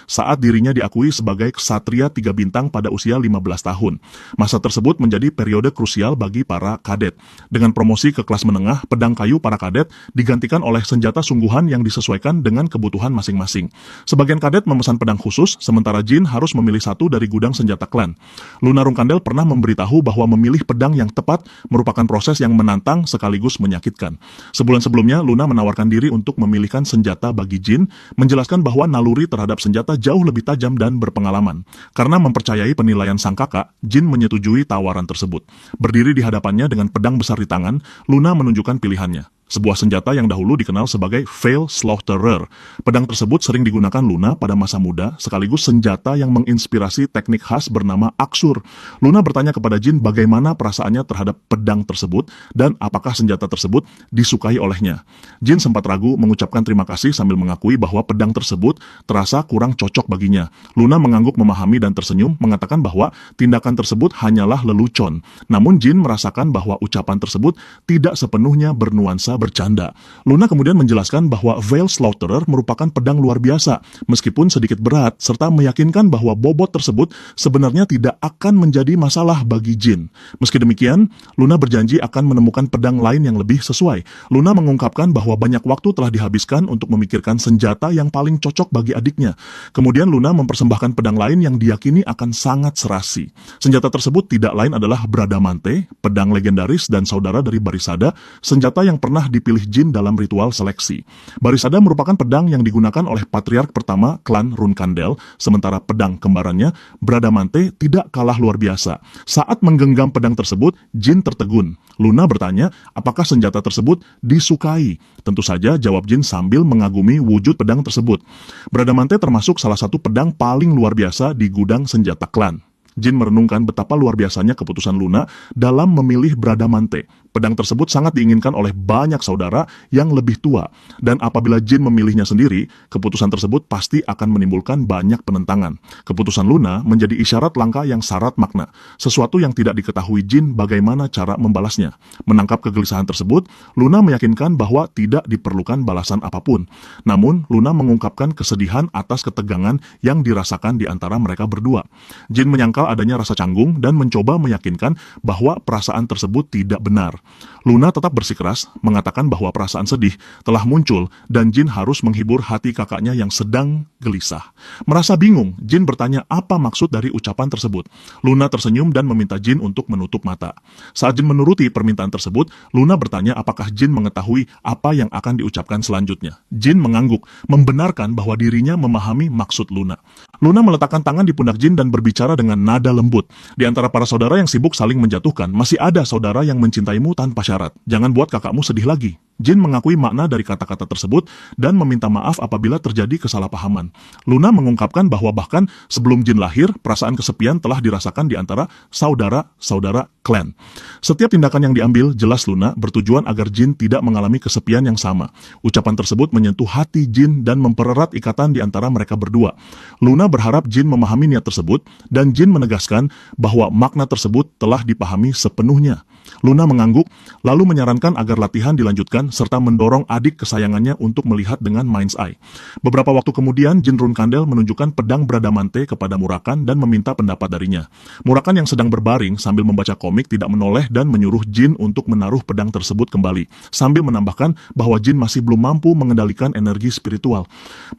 saat dirinya diakui sebagai ksatria 3 bintang pada usia 15 tahun. Masa tersebut menjadi periode krusial bagi para kadet. Dengan promosi ke kelas menengah, pedang kayu para kadet digantikan oleh senjata sungguhan yang disesuaikan dengan kebutuhan masing-masing. Sebagian kadet memesan pedang khusus, sementara Jin harus memilih satu dari gudang senjata klan. Luna Rungkandel pernah memberitahu bahwa memilih pedang yang tepat merupakan proses yang menantang sekaligus menyakitkan. Sebulan sebelumnya, Luna menawarkan diri untuk memilihkan senjata bagi Jin, menjelaskan bahwa naluri terhadap senjata jauh lebih tajam dan berpengalaman. Karena mempercayai penilaian sang kakak, Jin menyetujui tawaran tersebut. Berdiri di hadapannya dengan pedang besar di tangan, Luna menunjukkan pilihannya. Sebuah senjata yang dahulu dikenal sebagai Veil Slaughterer. Pedang tersebut sering digunakan Luna pada masa muda, sekaligus senjata yang menginspirasi teknik khas bernama Aksur. Luna bertanya kepada Jin bagaimana perasaannya terhadap pedang tersebut dan apakah senjata tersebut disukai olehnya. Jin sempat ragu mengucapkan terima kasih sambil mengakui bahwa pedang tersebut terasa kurang cocok baginya. Luna mengangguk memahami dan tersenyum, mengatakan bahwa tindakan tersebut hanyalah lelucon. Namun Jin merasakan bahwa ucapan tersebut tidak sepenuhnya bernuansa bercanda. Luna kemudian menjelaskan bahwa Veil Slaughterer merupakan pedang luar biasa, meskipun sedikit berat, serta meyakinkan bahwa bobot tersebut sebenarnya tidak akan menjadi masalah bagi Jin. Meski demikian, Luna berjanji akan menemukan pedang lain yang lebih sesuai. Luna mengungkapkan bahwa banyak waktu telah dihabiskan untuk memikirkan senjata yang paling cocok bagi adiknya. Kemudian Luna mempersembahkan pedang lain yang diyakini akan sangat serasi. Senjata tersebut tidak lain adalah Bradamante, pedang legendaris dan saudara dari Barisada, senjata yang pernah dipilih Jin dalam ritual seleksi. Barisada merupakan pedang yang digunakan oleh patriark pertama klan Rungkandel, sementara pedang kembarannya, Bradamante, tidak kalah luar biasa. Saat menggenggam pedang tersebut, Jin tertegun. Luna bertanya, apakah senjata tersebut disukai? Tentu saja jawab Jin sambil mengagumi wujud pedang tersebut. Bradamante termasuk salah satu pedang paling luar biasa di gudang senjata klan. Jin merenungkan betapa luar biasanya keputusan Luna dalam memilih Bradamante. Pedang tersebut sangat diinginkan oleh banyak saudara yang lebih tua, dan apabila Jin memilihnya sendiri, keputusan tersebut pasti akan menimbulkan banyak penentangan. Keputusan Luna menjadi isyarat langkah yang syarat makna, sesuatu yang tidak diketahui Jin bagaimana cara membalasnya. Menangkap kegelisahan tersebut, Luna meyakinkan bahwa tidak diperlukan balasan apapun. Namun, Luna mengungkapkan kesedihan atas ketegangan yang dirasakan di antara mereka berdua. Jin menyangkal adanya rasa canggung dan mencoba meyakinkan bahwa perasaan tersebut tidak benar. Luna tetap bersikeras, mengatakan bahwa perasaan sedih telah muncul dan Jin harus menghibur hati kakaknya yang sedang gelisah. Merasa bingung, Jin bertanya apa maksud dari ucapan tersebut. Luna tersenyum dan meminta Jin untuk menutup mata. Saat Jin menuruti permintaan tersebut, Luna bertanya apakah Jin mengetahui apa yang akan diucapkan selanjutnya. Jin mengangguk, membenarkan bahwa dirinya memahami maksud Luna. Luna meletakkan tangan di pundak Jin dan berbicara dengan nada lembut. Di antara para saudara yang sibuk saling menjatuhkan, masih ada saudara yang mencintaimu tanpa syarat. Jangan buat kakakmu sedih lagi. Jin mengakui makna dari kata-kata tersebut dan meminta maaf apabila terjadi kesalahpahaman. Luna mengungkapkan bahwa bahkan sebelum Jin lahir, perasaan kesepian telah dirasakan di antara saudara-saudara klan. Setiap tindakan yang diambil, jelas Luna bertujuan agar Jin tidak mengalami kesepian yang sama. Ucapan tersebut menyentuh hati Jin dan mempererat ikatan di antara mereka berdua. Luna berharap Jin memahami niat tersebut dan Jin menegaskan bahwa makna tersebut telah dipahami sepenuhnya. Luna mengangguk, lalu menyarankan agar latihan dilanjutkan serta mendorong adik kesayangannya untuk melihat dengan mind's eye. Beberapa waktu kemudian, Jin Rungkandel menunjukkan pedang Bradamante kepada Murakan dan meminta pendapat darinya. Murakan yang sedang berbaring sambil membaca komik keramik tidak menoleh dan menyuruh Jin untuk menaruh pedang tersebut kembali, sambil menambahkan bahwa Jin masih belum mampu mengendalikan energi spiritual.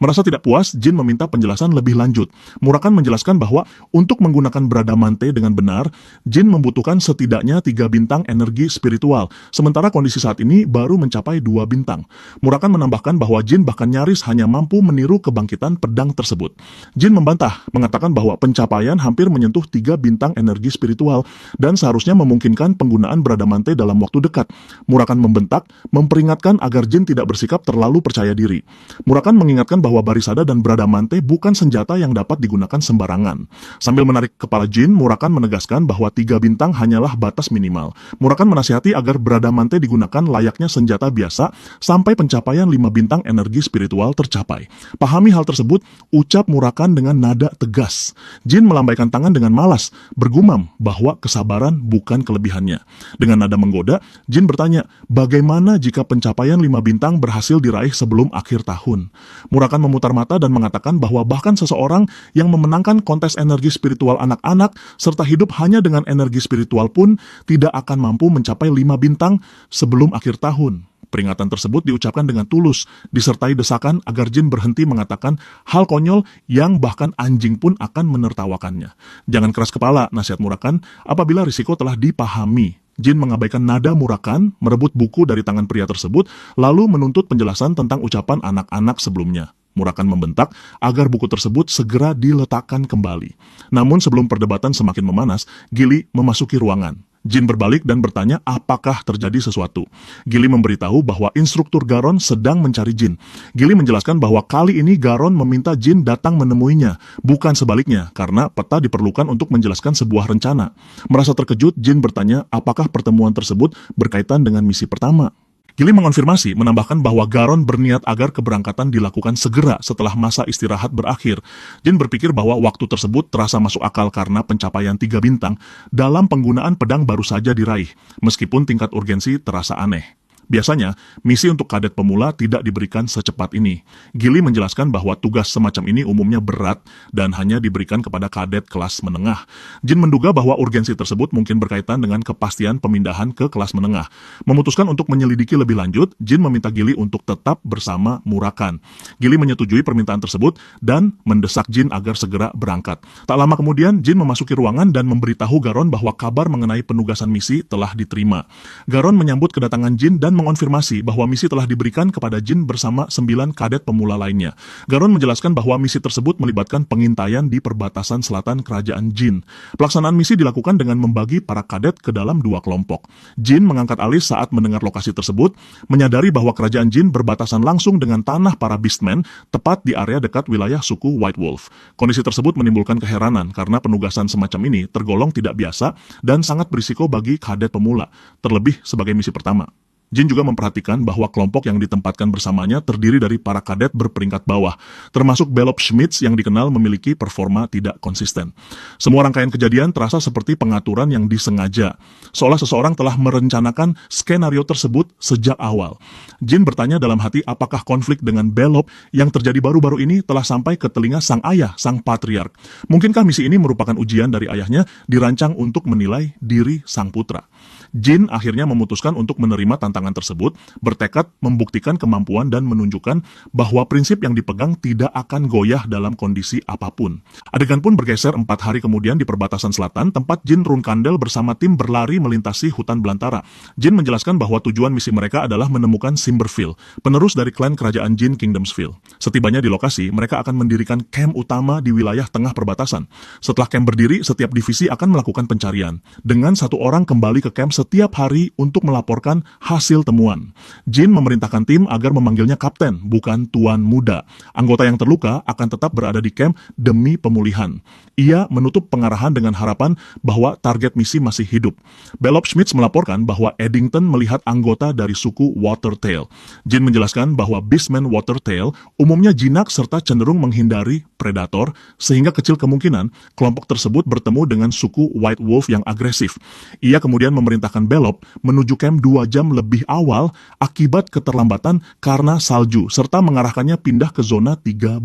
Merasa tidak puas, Jin meminta penjelasan lebih lanjut. Murakan menjelaskan bahwa untuk menggunakan Bradamante dengan benar, Jin membutuhkan setidaknya 3 bintang energi spiritual, sementara kondisi saat ini baru mencapai 2 bintang. Murakan menambahkan bahwa Jin bahkan nyaris hanya mampu meniru kebangkitan pedang tersebut. Jin membantah, mengatakan bahwa pencapaian hampir menyentuh 3 bintang energi spiritual dan seharusnya memungkinkan penggunaan Bradamante dalam waktu dekat. Murakan membentak, memperingatkan agar Jin tidak bersikap terlalu percaya diri. Murakan mengingatkan bahwa Barisada dan Bradamante bukan senjata yang dapat digunakan sembarangan. Sambil menarik kepala Jin, Murakan menegaskan bahwa 3 bintang hanyalah batas minimal. Murakan menasihati agar Bradamante digunakan layaknya senjata biasa sampai pencapaian 5 bintang energi spiritual tercapai. Pahami hal tersebut, ucap Murakan dengan nada tegas. Jin melambaikan tangan dengan malas, bergumam bahwa kesabaran bukan kelebihannya. Dengan nada menggoda, Jin bertanya, bagaimana jika pencapaian 5 bintang berhasil diraih sebelum akhir tahun? Murakan memutar mata dan mengatakan bahwa bahkan seseorang yang memenangkan kontes energi spiritual anak-anak serta hidup hanya dengan energi spiritual pun tidak akan mampu mencapai 5 bintang sebelum akhir tahun. Peringatan tersebut diucapkan dengan tulus, disertai desakan agar Jin berhenti mengatakan hal konyol yang bahkan anjing pun akan menertawakannya. Jangan keras kepala, nasihat Murakan, apabila risiko telah dipahami. Jin mengabaikan nada Murakan, merebut buku dari tangan pria tersebut, lalu menuntut penjelasan tentang ucapan anak-anak sebelumnya. Murakan membentak agar buku tersebut segera diletakkan kembali. Namun sebelum perdebatan semakin memanas, Gili memasuki ruangan. Jin berbalik dan bertanya apakah terjadi sesuatu. Gili memberitahu bahwa instruktur Garon sedang mencari Jin. Gili menjelaskan bahwa kali ini Garon meminta Jin datang menemuinya, bukan sebaliknya, karena peta diperlukan untuk menjelaskan sebuah rencana. Merasa terkejut, Jin bertanya apakah pertemuan tersebut berkaitan dengan misi pertama. Gili mengonfirmasi, menambahkan bahwa Garon berniat agar keberangkatan dilakukan segera setelah masa istirahat berakhir. Jin berpikir bahwa waktu tersebut terasa masuk akal karena pencapaian 3 bintang dalam penggunaan pedang baru saja diraih, meskipun tingkat urgensi terasa aneh. Biasanya, misi untuk kadet pemula tidak diberikan secepat ini. Gili menjelaskan bahwa tugas semacam ini umumnya berat dan hanya diberikan kepada kadet kelas menengah. Jin menduga bahwa urgensi tersebut mungkin berkaitan dengan kepastian pemindahan ke kelas menengah. Memutuskan untuk menyelidiki lebih lanjut, Jin meminta Gili untuk tetap bersama Murakan. Gili menyetujui permintaan tersebut dan mendesak Jin agar segera berangkat. Tak lama kemudian, Jin memasuki ruangan dan memberitahu Garon bahwa kabar mengenai penugasan misi telah diterima. Garon menyambut kedatangan Jin dan mengonfirmasi bahwa misi telah diberikan kepada Jin bersama 9 kadet pemula lainnya. Garon menjelaskan bahwa misi tersebut melibatkan pengintaian di perbatasan selatan kerajaan Jin. Pelaksanaan misi dilakukan dengan membagi para kadet ke dalam 2 kelompok. Jin mengangkat alis saat mendengar lokasi tersebut, menyadari bahwa kerajaan Jin berbatasan langsung dengan tanah para Beastmen, tepat di area dekat wilayah suku White Wolf. Kondisi tersebut menimbulkan keheranan karena penugasan semacam ini tergolong tidak biasa dan sangat berisiko bagi kadet pemula, terlebih sebagai misi pertama. Jin juga memperhatikan bahwa kelompok yang ditempatkan bersamanya terdiri dari para kadet berperingkat bawah, termasuk Belop Schmitz yang dikenal memiliki performa tidak konsisten. Semua rangkaian kejadian terasa seperti pengaturan yang disengaja, seolah seseorang telah merencanakan skenario tersebut sejak awal. Jin bertanya dalam hati apakah konflik dengan Belop yang terjadi baru-baru ini telah sampai ke telinga sang ayah, sang patriark. Mungkinkah misi ini merupakan ujian dari ayahnya dirancang untuk menilai diri sang putra? Jin akhirnya memutuskan untuk menerima tantangan tersebut, bertekad membuktikan kemampuan dan menunjukkan bahwa prinsip yang dipegang tidak akan goyah dalam kondisi apapun. Adegan pun bergeser 4 hari kemudian di perbatasan selatan, tempat Jin Runkandel bersama tim berlari melintasi hutan belantara. Jin menjelaskan bahwa tujuan misi mereka adalah menemukan Simberfield, penerus dari klan kerajaan Jin Kingdomsfield. Setibanya di lokasi, mereka akan mendirikan camp utama di wilayah tengah perbatasan. Setelah camp berdiri, setiap divisi akan melakukan pencarian, dengan 1 orang kembali ke camp setiap hari untuk melaporkan hasil temuan. Jin memerintahkan tim agar memanggilnya kapten, bukan tuan muda. Anggota yang terluka akan tetap berada di camp demi pemulihan. Ia menutup pengarahan dengan harapan bahwa target misi masih hidup. Belop Schmitz melaporkan bahwa Eddington melihat anggota dari suku Watertail. Jin menjelaskan bahwa Beastmen Watertail umumnya jinak serta cenderung menghindari predator, sehingga kecil kemungkinan kelompok tersebut bertemu dengan suku White Wolf yang agresif. Ia kemudian memerintahkan Belop menuju camp 2 jam lebih lebih awal akibat keterlambatan karena salju, serta mengarahkannya pindah ke zona 13.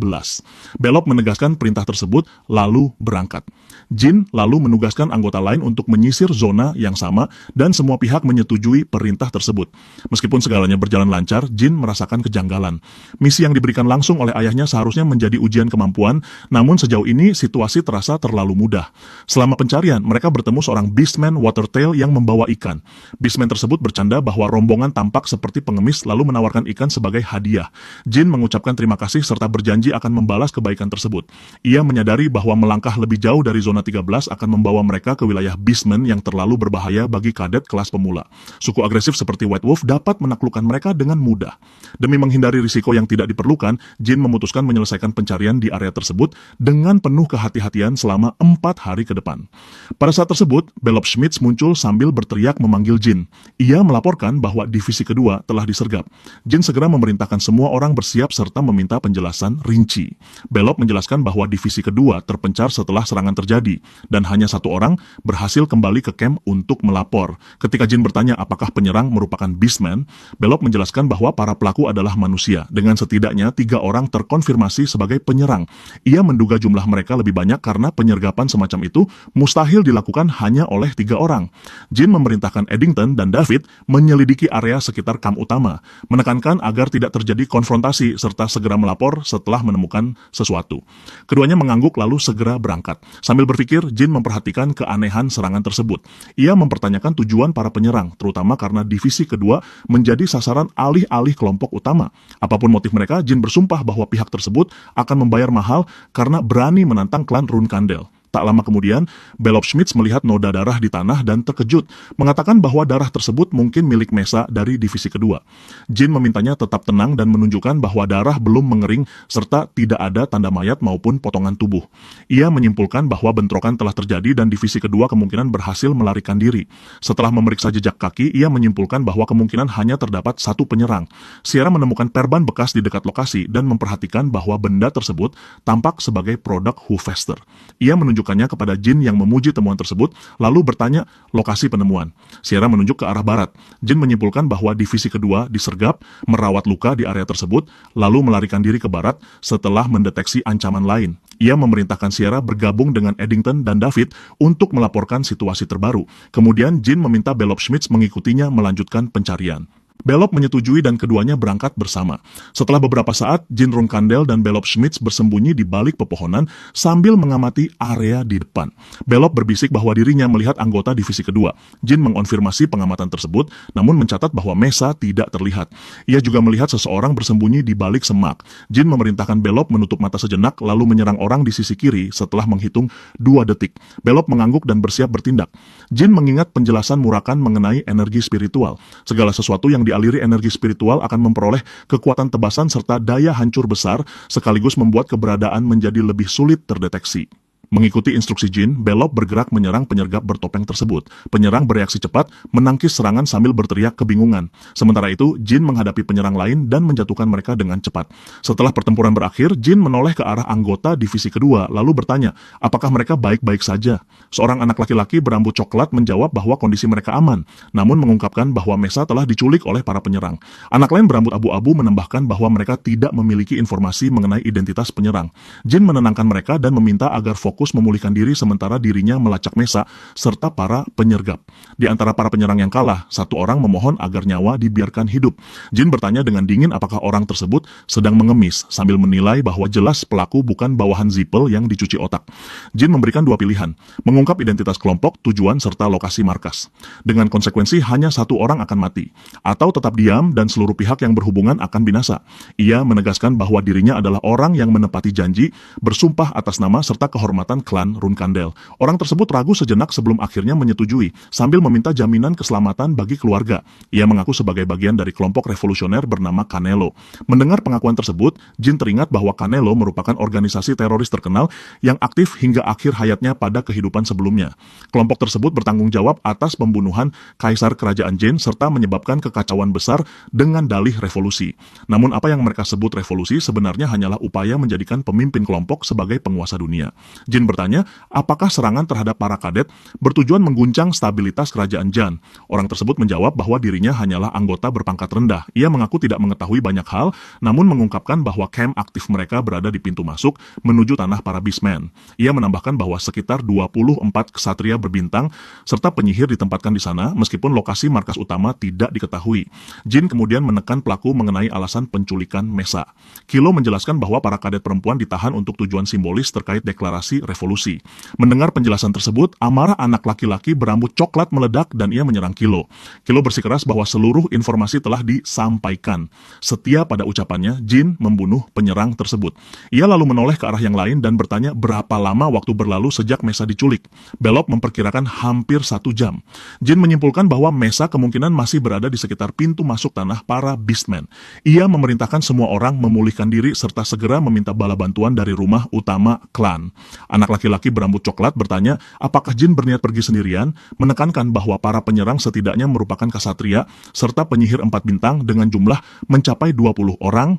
Belloc menegaskan perintah tersebut, lalu berangkat. Jin lalu menugaskan anggota lain untuk menyisir zona yang sama, dan semua pihak menyetujui perintah tersebut. Meskipun segalanya berjalan lancar, Jin merasakan kejanggalan. Misi yang diberikan langsung oleh ayahnya seharusnya menjadi ujian kemampuan, namun sejauh ini situasi terasa terlalu mudah. Selama pencarian, mereka bertemu seorang Beastman Watertail yang membawa ikan. Beastman tersebut bercanda bahwa rombongan tampak seperti pengemis lalu menawarkan ikan sebagai hadiah. Jin mengucapkan terima kasih serta berjanji akan membalas kebaikan tersebut. Ia menyadari bahwa melangkah lebih jauh dari zona 13 akan membawa mereka ke wilayah Beastman yang terlalu berbahaya bagi kadet kelas pemula. Suku agresif seperti White Wolf dapat menaklukkan mereka dengan mudah. Demi menghindari risiko yang tidak diperlukan, Jin memutuskan menyelesaikan pencarian di area tersebut dengan penuh kehati-hatian selama 4 hari ke depan. Pada saat tersebut, Belloc Schmitz muncul sambil berteriak memanggil Jin. Ia melaporkan bahwa divisi kedua telah disergap. Jin segera memerintahkan semua orang bersiap serta meminta penjelasan rinci. Belloc menjelaskan bahwa divisi kedua terpencar setelah serangan terjadi, dan hanya satu orang berhasil kembali ke camp untuk melapor. Ketika Jin bertanya apakah penyerang merupakan Beastman, Belloc menjelaskan bahwa para pelaku adalah manusia, dengan setidaknya 3 orang terkonfirmasi sebagai penyerang. Ia menduga jumlah mereka lebih banyak karena penyergapan semacam itu mustahil dilakukan hanya oleh 3 orang. Jin memerintahkan Eddington dan David menyelidiki area sekitar kamp utama, menekankan agar tidak terjadi konfrontasi serta segera melapor setelah menemukan sesuatu. Keduanya mengangguk lalu segera berangkat. Sambil berpikir, Jin memperhatikan keanehan serangan tersebut. Ia mempertanyakan tujuan para penyerang, terutama karena divisi kedua menjadi sasaran alih-alih kelompok utama. Apapun motif mereka, Jin bersumpah bahwa pihak tersebut akan membayar mahal karena berani menantang klan Runkandel. Tak lama kemudian, Belloc Schmitz melihat noda darah di tanah dan terkejut, mengatakan bahwa darah tersebut mungkin milik Mesa dari divisi kedua. Jin memintanya tetap tenang dan menunjukkan bahwa darah belum mengering serta tidak ada tanda mayat maupun potongan tubuh. Ia menyimpulkan bahwa bentrokan telah terjadi dan divisi kedua kemungkinan berhasil melarikan diri. Setelah memeriksa jejak kaki, ia menyimpulkan bahwa kemungkinan hanya terdapat satu penyerang. Sierra menemukan perban bekas di dekat lokasi dan memperhatikan bahwa benda tersebut tampak sebagai produk Hufester. Ia menunjukkannya kepada Jin yang memuji temuan tersebut, lalu bertanya lokasi penemuan. Sierra menunjuk ke arah barat. Jin menyimpulkan bahwa divisi kedua disergap, merawat luka di area tersebut, lalu melarikan diri ke barat setelah mendeteksi ancaman lain. Ia memerintahkan Sierra bergabung dengan Eddington dan David untuk melaporkan situasi terbaru. Kemudian Jin meminta Belloc Schmitz mengikutinya melanjutkan pencarian. Belloc menyetujui dan keduanya berangkat bersama. Setelah beberapa saat, Jin Runkandel dan Belloc Schmitz bersembunyi di balik pepohonan sambil mengamati area di depan. Belloc berbisik bahwa dirinya melihat anggota divisi kedua. Jin mengonfirmasi pengamatan tersebut, namun mencatat bahwa Mesa tidak terlihat. Ia juga melihat seseorang bersembunyi di balik semak. Jin memerintahkan Belloc menutup mata sejenak lalu menyerang orang di sisi kiri setelah menghitung 2 detik. Belloc mengangguk dan bersiap bertindak. Jin mengingat penjelasan Murakan mengenai energi spiritual. Segala sesuatu yang dialiri energi spiritual akan memperoleh kekuatan tebasan serta daya hancur besar, sekaligus membuat keberadaan menjadi lebih sulit terdeteksi. Mengikuti instruksi Jin, Belloc bergerak menyerang penyergap bertopeng tersebut. Penyerang bereaksi cepat, menangkis serangan sambil berteriak kebingungan. Sementara itu, Jin menghadapi penyerang lain dan menjatuhkan mereka dengan cepat. Setelah pertempuran berakhir, Jin menoleh ke arah anggota divisi kedua, lalu bertanya, apakah mereka baik-baik saja? Seorang anak laki-laki berambut coklat menjawab bahwa kondisi mereka aman, namun mengungkapkan bahwa Mesa telah diculik oleh para penyerang. Anak lain berambut abu-abu menambahkan bahwa mereka tidak memiliki informasi mengenai identitas penyerang. Jin menenangkan mereka dan meminta agar fokus memulihkan diri sementara dirinya melacak Mesa serta para penyergap. Di antara para penyerang yang kalah, satu orang memohon agar nyawa dibiarkan hidup. Jin bertanya dengan dingin apakah orang tersebut sedang mengemis sambil menilai bahwa jelas pelaku bukan bawahan Zippel yang dicuci otak. Jin memberikan 2 pilihan, mengungkap identitas kelompok, tujuan, serta lokasi markas. Dengan konsekuensi hanya satu orang akan mati, atau tetap diam dan seluruh pihak yang berhubungan akan binasa. Ia menegaskan bahwa dirinya adalah orang yang menepati janji, bersumpah atas nama serta kehormatan klan Runkandel. Orang tersebut ragu sejenak sebelum akhirnya menyetujui, sambil meminta jaminan keselamatan bagi keluarga. Ia mengaku sebagai bagian dari kelompok revolusioner bernama Canelo. Mendengar pengakuan tersebut, Jin teringat bahwa Canelo merupakan organisasi teroris terkenal yang aktif hingga akhir hayatnya pada kehidupan sebelumnya. Kelompok tersebut bertanggung jawab atas pembunuhan Kaisar Kerajaan Jin serta menyebabkan kekacauan besar dengan dalih revolusi. Namun apa yang mereka sebut revolusi sebenarnya hanyalah upaya menjadikan pemimpin kelompok sebagai penguasa dunia. Jin bertanya, apakah serangan terhadap para kadet bertujuan mengguncang stabilitas kerajaan Jan? Orang tersebut menjawab bahwa dirinya hanyalah anggota berpangkat rendah. Ia mengaku tidak mengetahui banyak hal, namun mengungkapkan bahwa camp aktif mereka berada di pintu masuk menuju tanah para Beastmen. Ia menambahkan bahwa sekitar 24 ksatria berbintang serta penyihir ditempatkan di sana, meskipun lokasi markas utama tidak diketahui. Jin kemudian menekan pelaku mengenai alasan penculikan Mesa. Kilo menjelaskan bahwa para kadet perempuan ditahan untuk tujuan simbolis terkait deklarasi revolusi. Mendengar penjelasan tersebut, amarah anak laki-laki berambut coklat meledak dan ia menyerang Kilo. Kilo bersikeras bahwa seluruh informasi telah disampaikan. Setia pada ucapannya, Jin membunuh penyerang tersebut. Ia lalu menoleh ke arah yang lain dan bertanya berapa lama waktu berlalu sejak Mesa diculik. Belop memperkirakan hampir 1 jam. Jin menyimpulkan bahwa Mesa kemungkinan masih berada di sekitar pintu masuk tanah para Beastmen. Ia memerintahkan semua orang memulihkan diri serta segera meminta bala bantuan dari rumah utama klan. Anak laki-laki berambut coklat bertanya apakah Jin berniat pergi sendirian, menekankan bahwa para penyerang setidaknya merupakan ksatria serta penyihir 4 bintang dengan jumlah mencapai 20 orang.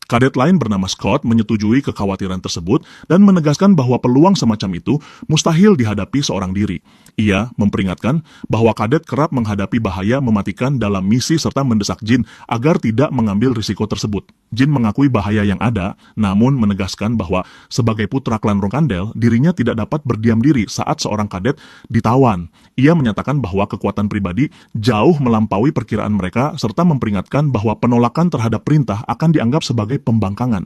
Kadet lain bernama Scott menyetujui kekhawatiran tersebut dan menegaskan bahwa peluang semacam itu mustahil dihadapi seorang diri. Ia memperingatkan bahwa kadet kerap menghadapi bahaya mematikan dalam misi serta mendesak Jin agar tidak mengambil risiko tersebut. Jin mengakui bahaya yang ada, namun menegaskan bahwa sebagai putra klan Ronkandel, dirinya tidak dapat berdiam diri saat seorang kadet ditawan. Ia menyatakan bahwa kekuatan pribadi jauh melampaui perkiraan mereka serta memperingatkan bahwa penolakan terhadap perintah akan dianggap sebagai pembangkangan.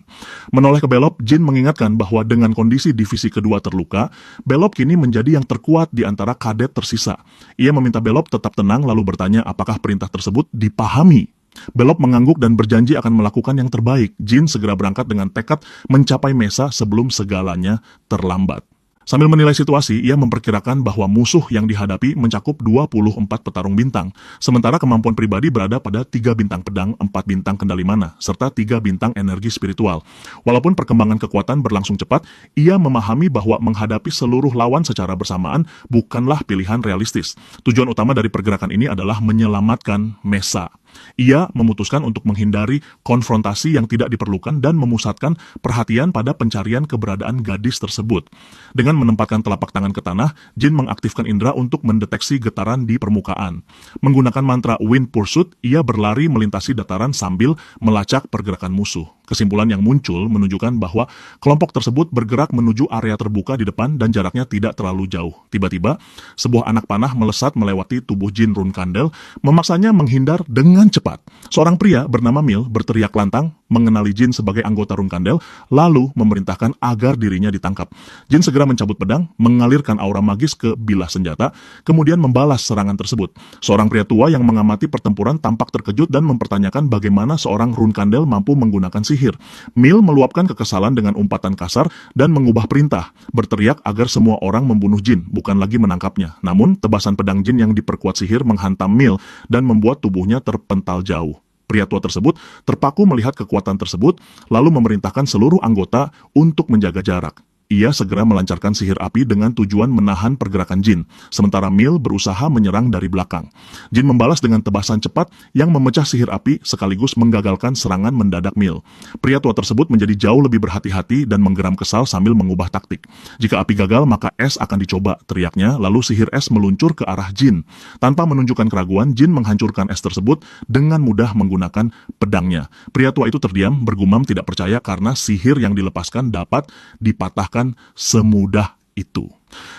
Menoleh ke Belop, Jin mengingatkan bahwa dengan kondisi divisi kedua terluka, Belop kini menjadi yang terkuat di antara kadet tersisa. Ia meminta Belop tetap tenang lalu bertanya apakah perintah tersebut dipahami. Belop mengangguk dan berjanji akan melakukan yang terbaik. Jin segera berangkat dengan tekad mencapai Mesa sebelum segalanya terlambat. Sambil menilai situasi, ia memperkirakan bahwa musuh yang dihadapi mencakup 24 petarung bintang, sementara kemampuan pribadi berada pada 3 bintang pedang, 4 bintang kendali mana, serta 3 bintang energi spiritual. Walaupun perkembangan kekuatan berlangsung cepat, ia memahami bahwa menghadapi seluruh lawan secara bersamaan bukanlah pilihan realistis. Tujuan utama dari pergerakan ini adalah menyelamatkan Mesa. Ia memutuskan untuk menghindari konfrontasi yang tidak diperlukan dan memusatkan perhatian pada pencarian keberadaan gadis tersebut. Dengan menempatkan telapak tangan ke tanah, Jin mengaktifkan indera untuk mendeteksi getaran di permukaan. Menggunakan mantra Wind Pursuit, ia berlari melintasi dataran sambil melacak pergerakan musuh. Kesimpulan yang muncul menunjukkan bahwa kelompok tersebut bergerak menuju area terbuka di depan dan jaraknya tidak terlalu jauh. Tiba-tiba, sebuah anak panah melesat melewati tubuh Jin Runkandel, memaksanya menghindar dengan cepat. Seorang pria bernama Mil berteriak lantang, mengenali Jin sebagai anggota Runkandel, lalu memerintahkan agar dirinya ditangkap. Jin segera mencabut pedang, mengalirkan aura magis ke bilah senjata, kemudian membalas serangan tersebut. Seorang pria tua yang mengamati pertempuran tampak terkejut dan mempertanyakan bagaimana seorang Runkandel mampu menggunakan sihir. Mil meluapkan kekesalan dengan umpatan kasar dan mengubah perintah, berteriak agar semua orang membunuh Jin, bukan lagi menangkapnya. Namun, tebasan pedang Jin yang diperkuat sihir menghantam Mil dan membuat tubuhnya terpental jauh. Pria tua tersebut terpaku melihat kekuatan tersebut, lalu memerintahkan seluruh anggota untuk menjaga jarak. Ia segera melancarkan sihir api dengan tujuan menahan pergerakan Jin, sementara Mil berusaha menyerang dari belakang. Jin membalas dengan tebasan cepat yang memecah sihir api sekaligus menggagalkan serangan mendadak Mil. Pria tua tersebut menjadi jauh lebih berhati-hati dan menggeram kesal sambil mengubah taktik. Jika api gagal, maka es akan dicoba, teriaknya, lalu sihir es meluncur ke arah Jin. Tanpa menunjukkan keraguan, Jin menghancurkan es tersebut dengan mudah menggunakan pedangnya. Pria tua itu terdiam, bergumam tidak percaya karena sihir yang dilepaskan dapat dipatahkan semudah itu.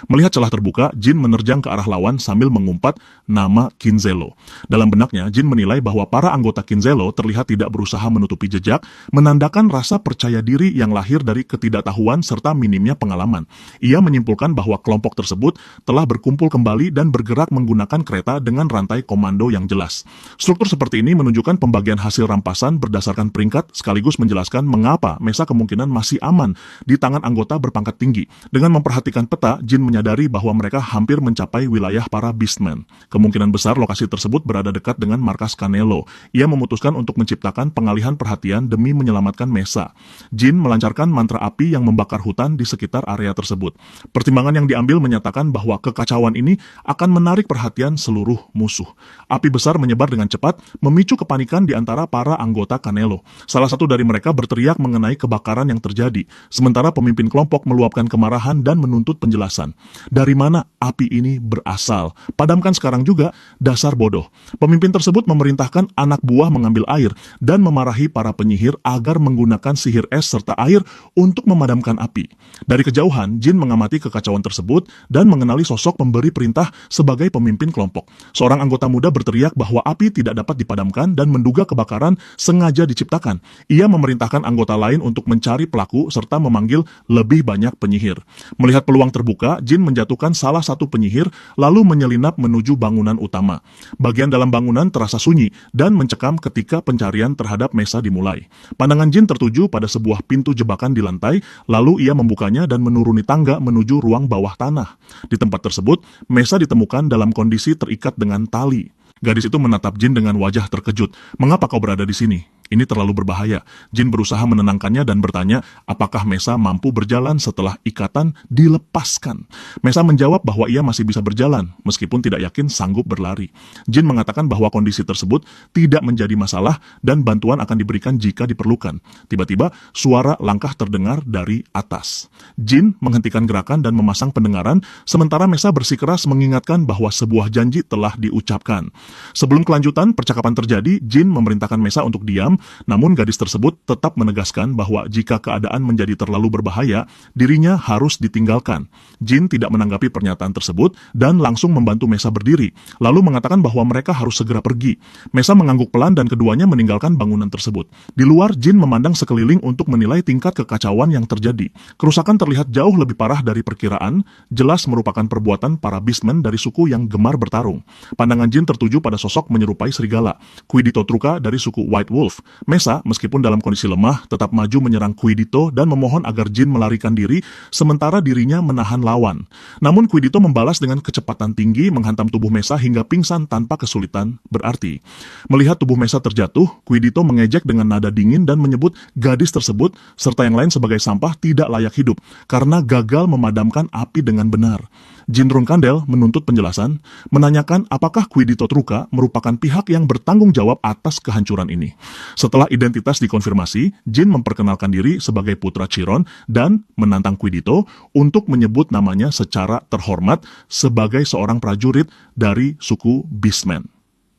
Melihat celah terbuka, Jin menerjang ke arah lawan sambil mengumpat nama Kinzelo. Dalam benaknya, Jin menilai bahwa para anggota Kinzelo terlihat tidak berusaha menutupi jejak, menandakan rasa percaya diri yang lahir dari ketidaktahuan serta minimnya pengalaman. Ia menyimpulkan bahwa kelompok tersebut telah berkumpul kembali dan bergerak menggunakan kereta dengan rantai komando yang jelas. Struktur seperti ini menunjukkan pembagian hasil rampasan berdasarkan peringkat sekaligus menjelaskan mengapa Mesa kemungkinan masih aman di tangan anggota berpangkat tinggi. Dengan memperhatikan peta, Jin menyadari bahwa mereka hampir mencapai wilayah para Beastmen. Kemungkinan besar lokasi tersebut berada dekat dengan markas Canelo. Ia memutuskan untuk menciptakan pengalihan perhatian demi menyelamatkan Mesa. Jin melancarkan mantra api yang membakar hutan di sekitar area tersebut. Pertimbangan yang diambil menyatakan bahwa kekacauan ini akan menarik perhatian seluruh musuh. Api besar menyebar dengan cepat, memicu kepanikan di antara para anggota Canelo. Salah satu dari mereka berteriak mengenai kebakaran yang terjadi, sementara pemimpin kelompok meluapkan kemarahan dan menuntut penjelasan. Dari mana api ini berasal? Padamkan sekarang juga, dasar bodoh. Pemimpin tersebut memerintahkan anak buah mengambil air dan memarahi para penyihir agar menggunakan sihir es serta air untuk memadamkan api. Dari kejauhan, Jin mengamati kekacauan tersebut dan mengenali sosok pemberi perintah sebagai pemimpin kelompok. Seorang anggota muda berteriak bahwa api tidak dapat dipadamkan dan menduga kebakaran sengaja diciptakan. Ia memerintahkan anggota lain untuk mencari pelaku serta memanggil lebih banyak penyihir. Melihat peluang terbuka, Jin menjatuhkan salah satu penyihir lalu menyelinap menuju bangunan utama. Bagian dalam bangunan terasa sunyi dan mencekam ketika pencarian terhadap Mesa dimulai. Pandangan Jin tertuju pada sebuah pintu jebakan di lantai, lalu ia membukanya dan menuruni tangga menuju ruang bawah tanah. Di tempat tersebut, Mesa ditemukan dalam kondisi terikat dengan tali. Gadis itu menatap Jin dengan wajah terkejut. "Mengapa kau berada di sini? Ini terlalu berbahaya." Jin berusaha menenangkannya dan bertanya apakah Mesa mampu berjalan setelah ikatan dilepaskan. Mesa menjawab bahwa ia masih bisa berjalan, meskipun tidak yakin sanggup berlari. Jin mengatakan bahwa kondisi tersebut tidak menjadi masalah dan bantuan akan diberikan jika diperlukan. Tiba-tiba, suara langkah terdengar dari atas. Jin menghentikan gerakan dan memasang pendengaran, sementara Mesa bersikeras mengingatkan bahwa sebuah janji telah diucapkan. Sebelum kelanjutan percakapan terjadi, Jin memerintahkan Mesa untuk diam, namun gadis tersebut tetap menegaskan bahwa jika keadaan menjadi terlalu berbahaya, dirinya harus ditinggalkan. Jin tidak menanggapi pernyataan tersebut dan langsung membantu Mesa berdiri, lalu mengatakan bahwa mereka harus segera pergi. Mesa mengangguk pelan dan keduanya meninggalkan bangunan tersebut. Di luar, Jin memandang sekeliling untuk menilai tingkat kekacauan yang terjadi. Kerusakan terlihat jauh lebih parah dari perkiraan, jelas merupakan perbuatan para Beastmen dari suku yang gemar bertarung. Pandangan Jin tertuju pada sosok menyerupai serigala, Quidito Truca dari suku White Wolf. Mesa, meskipun dalam kondisi lemah, tetap maju menyerang Quidito dan memohon agar Jin melarikan diri, sementara dirinya menahan lawan. Namun Quidito membalas dengan kecepatan tinggi, menghantam tubuh Mesa hingga pingsan tanpa kesulitan berarti. Melihat tubuh Mesa terjatuh, Quidito mengejek dengan nada dingin dan menyebut gadis tersebut, serta yang lain sebagai sampah tidak layak hidup, karena gagal memadamkan api dengan benar. Jin Runkandel menuntut penjelasan, menanyakan apakah Quidito Truca merupakan pihak yang bertanggung jawab atas kehancuran ini. Setelah identitas dikonfirmasi, Jin memperkenalkan diri sebagai putra Chiron dan menantang Quidito untuk menyebut namanya secara terhormat sebagai seorang prajurit dari suku Beastmen.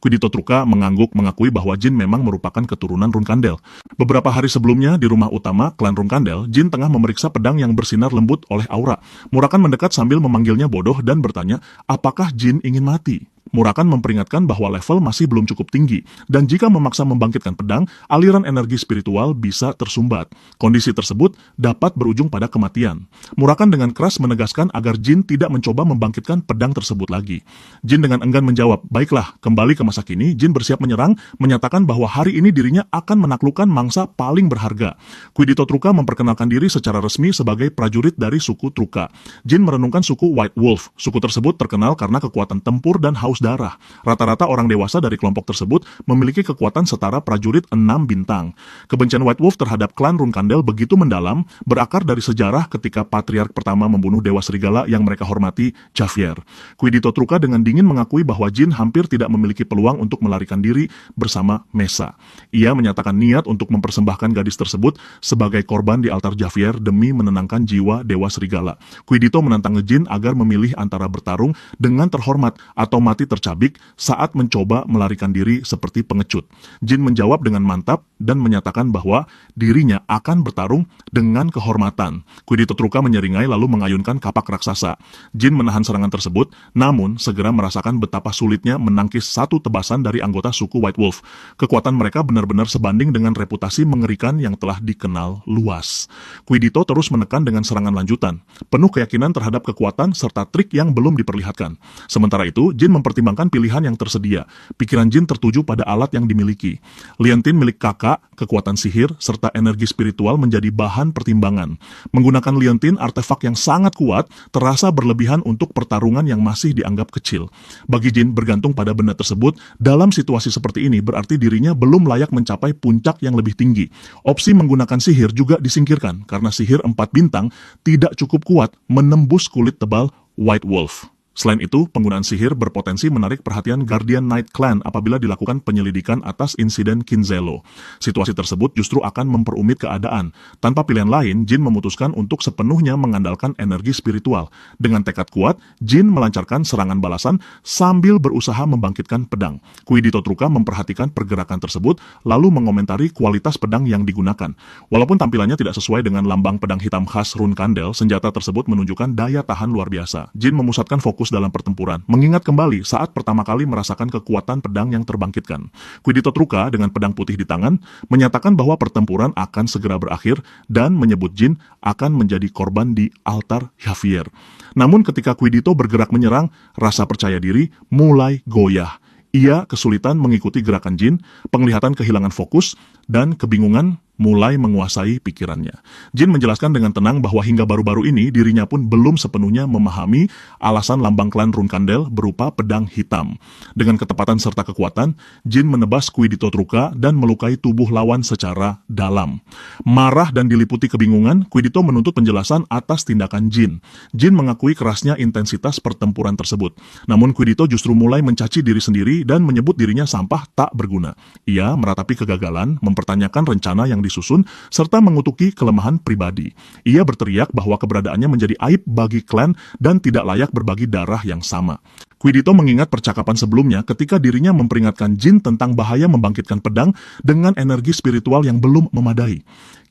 Quidito Truca mengangguk mengakui bahwa Jin memang merupakan keturunan Runkandel. Beberapa hari sebelumnya di rumah utama klan Runkandel, Jin tengah memeriksa pedang yang bersinar lembut oleh aura. Murakan mendekat sambil memanggilnya bodoh dan bertanya, apakah Jin ingin mati? Murakan memperingatkan bahwa level masih belum cukup tinggi, dan jika memaksa membangkitkan pedang, aliran energi spiritual bisa tersumbat. Kondisi tersebut dapat berujung pada kematian. Murakan dengan keras menegaskan agar Jin tidak mencoba membangkitkan pedang tersebut lagi. Jin dengan enggan menjawab, baiklah, kembali ke masa kini, Jin bersiap menyerang, menyatakan bahwa hari ini dirinya akan menaklukkan mangsa paling berharga. Quidito Truca memperkenalkan diri secara resmi sebagai prajurit dari suku Truca. Jin merenungkan suku White Wolf. Suku tersebut terkenal karena kekuatan tempur dan haus darah. Rata-rata orang dewasa dari kelompok tersebut memiliki kekuatan setara prajurit 6 bintang. Kebencian White Wolf terhadap klan Runkandel begitu mendalam, berakar dari sejarah ketika patriark pertama membunuh dewa serigala yang mereka hormati, Javier. Quidito Truca dengan dingin mengakui bahwa Jin hampir tidak memiliki peluang untuk melarikan diri bersama Mesa. Ia menyatakan niat untuk mempersembahkan gadis tersebut sebagai korban di altar Javier demi menenangkan jiwa dewa serigala. Quidito menantang Jin agar memilih antara bertarung dengan terhormat atau mati tercabik saat mencoba melarikan diri seperti pengecut. Jin menjawab dengan mantap dan menyatakan bahwa dirinya akan bertarung dengan kehormatan. Quidito Truca menyeringai lalu mengayunkan kapak raksasa. Jin menahan serangan tersebut, namun segera merasakan betapa sulitnya menangkis satu tebasan dari anggota suku White Wolf. Kekuatan mereka benar-benar sebanding dengan reputasi mengerikan yang telah dikenal luas. Quidito terus menekan dengan serangan lanjutan, penuh keyakinan terhadap kekuatan serta trik yang belum diperlihatkan. Sementara itu, Jin mempertimbangkan mempertimbangkan pilihan yang tersedia, pikiran Jin tertuju pada alat yang dimiliki. Liantin milik kakak, kekuatan sihir, serta energi spiritual menjadi bahan pertimbangan. Menggunakan liantin, artefak yang sangat kuat, terasa berlebihan untuk pertarungan yang masih dianggap kecil. Bagi Jin, bergantung pada benda tersebut, dalam situasi seperti ini berarti dirinya belum layak mencapai puncak yang lebih tinggi. Opsi menggunakan sihir juga disingkirkan, karena sihir 4 bintang tidak cukup kuat menembus kulit tebal White Wolf. Selain itu, penggunaan sihir berpotensi menarik perhatian Guardian Knight Clan apabila dilakukan penyelidikan atas insiden Kinzelo. Situasi tersebut justru akan memperumit keadaan. Tanpa pilihan lain, Jin memutuskan untuk sepenuhnya mengandalkan energi spiritual. Dengan tekad kuat, Jin melancarkan serangan balasan sambil berusaha membangkitkan pedang. Kuidito Truka memperhatikan pergerakan tersebut, lalu mengomentari kualitas pedang yang digunakan. Walaupun tampilannya tidak sesuai dengan lambang pedang hitam khas Rune Kandel, senjata tersebut menunjukkan daya tahan luar biasa. Jin memusatkan fokus dalam pertempuran, mengingat kembali saat pertama kali merasakan kekuatan pedang yang terbangkitkan. Kuidito Truka dengan pedang putih di tangan menyatakan bahwa pertempuran akan segera berakhir dan menyebut Jin akan menjadi korban di altar Javier. Namun ketika Kuidito bergerak menyerang, rasa percaya diri mulai goyah. Ia kesulitan mengikuti gerakan Jin, penglihatan kehilangan fokus, dan kebingungan mulai menguasai pikirannya. Jin menjelaskan dengan tenang bahwa hingga baru-baru ini dirinya pun belum sepenuhnya memahami alasan lambang klan Rune Kandel berupa pedang hitam. Dengan ketepatan serta kekuatan, Jin menebas Kuidito Truka dan melukai tubuh lawan secara dalam. Marah dan diliputi kebingungan, Kuidito menuntut penjelasan atas tindakan Jin. Jin mengakui kerasnya intensitas pertempuran tersebut. Namun Kuidito justru mulai mencaci diri sendiri dan menyebut dirinya sampah tak berguna. Ia meratapi kegagalan, mempertanyakan rencana yang disusun, serta mengutuki kelemahan pribadi. Ia berteriak bahwa keberadaannya menjadi aib bagi klan dan tidak layak berbagi darah yang sama. Kuidito mengingat percakapan sebelumnya ketika dirinya memperingatkan Jin tentang bahaya membangkitkan pedang dengan energi spiritual yang belum memadai.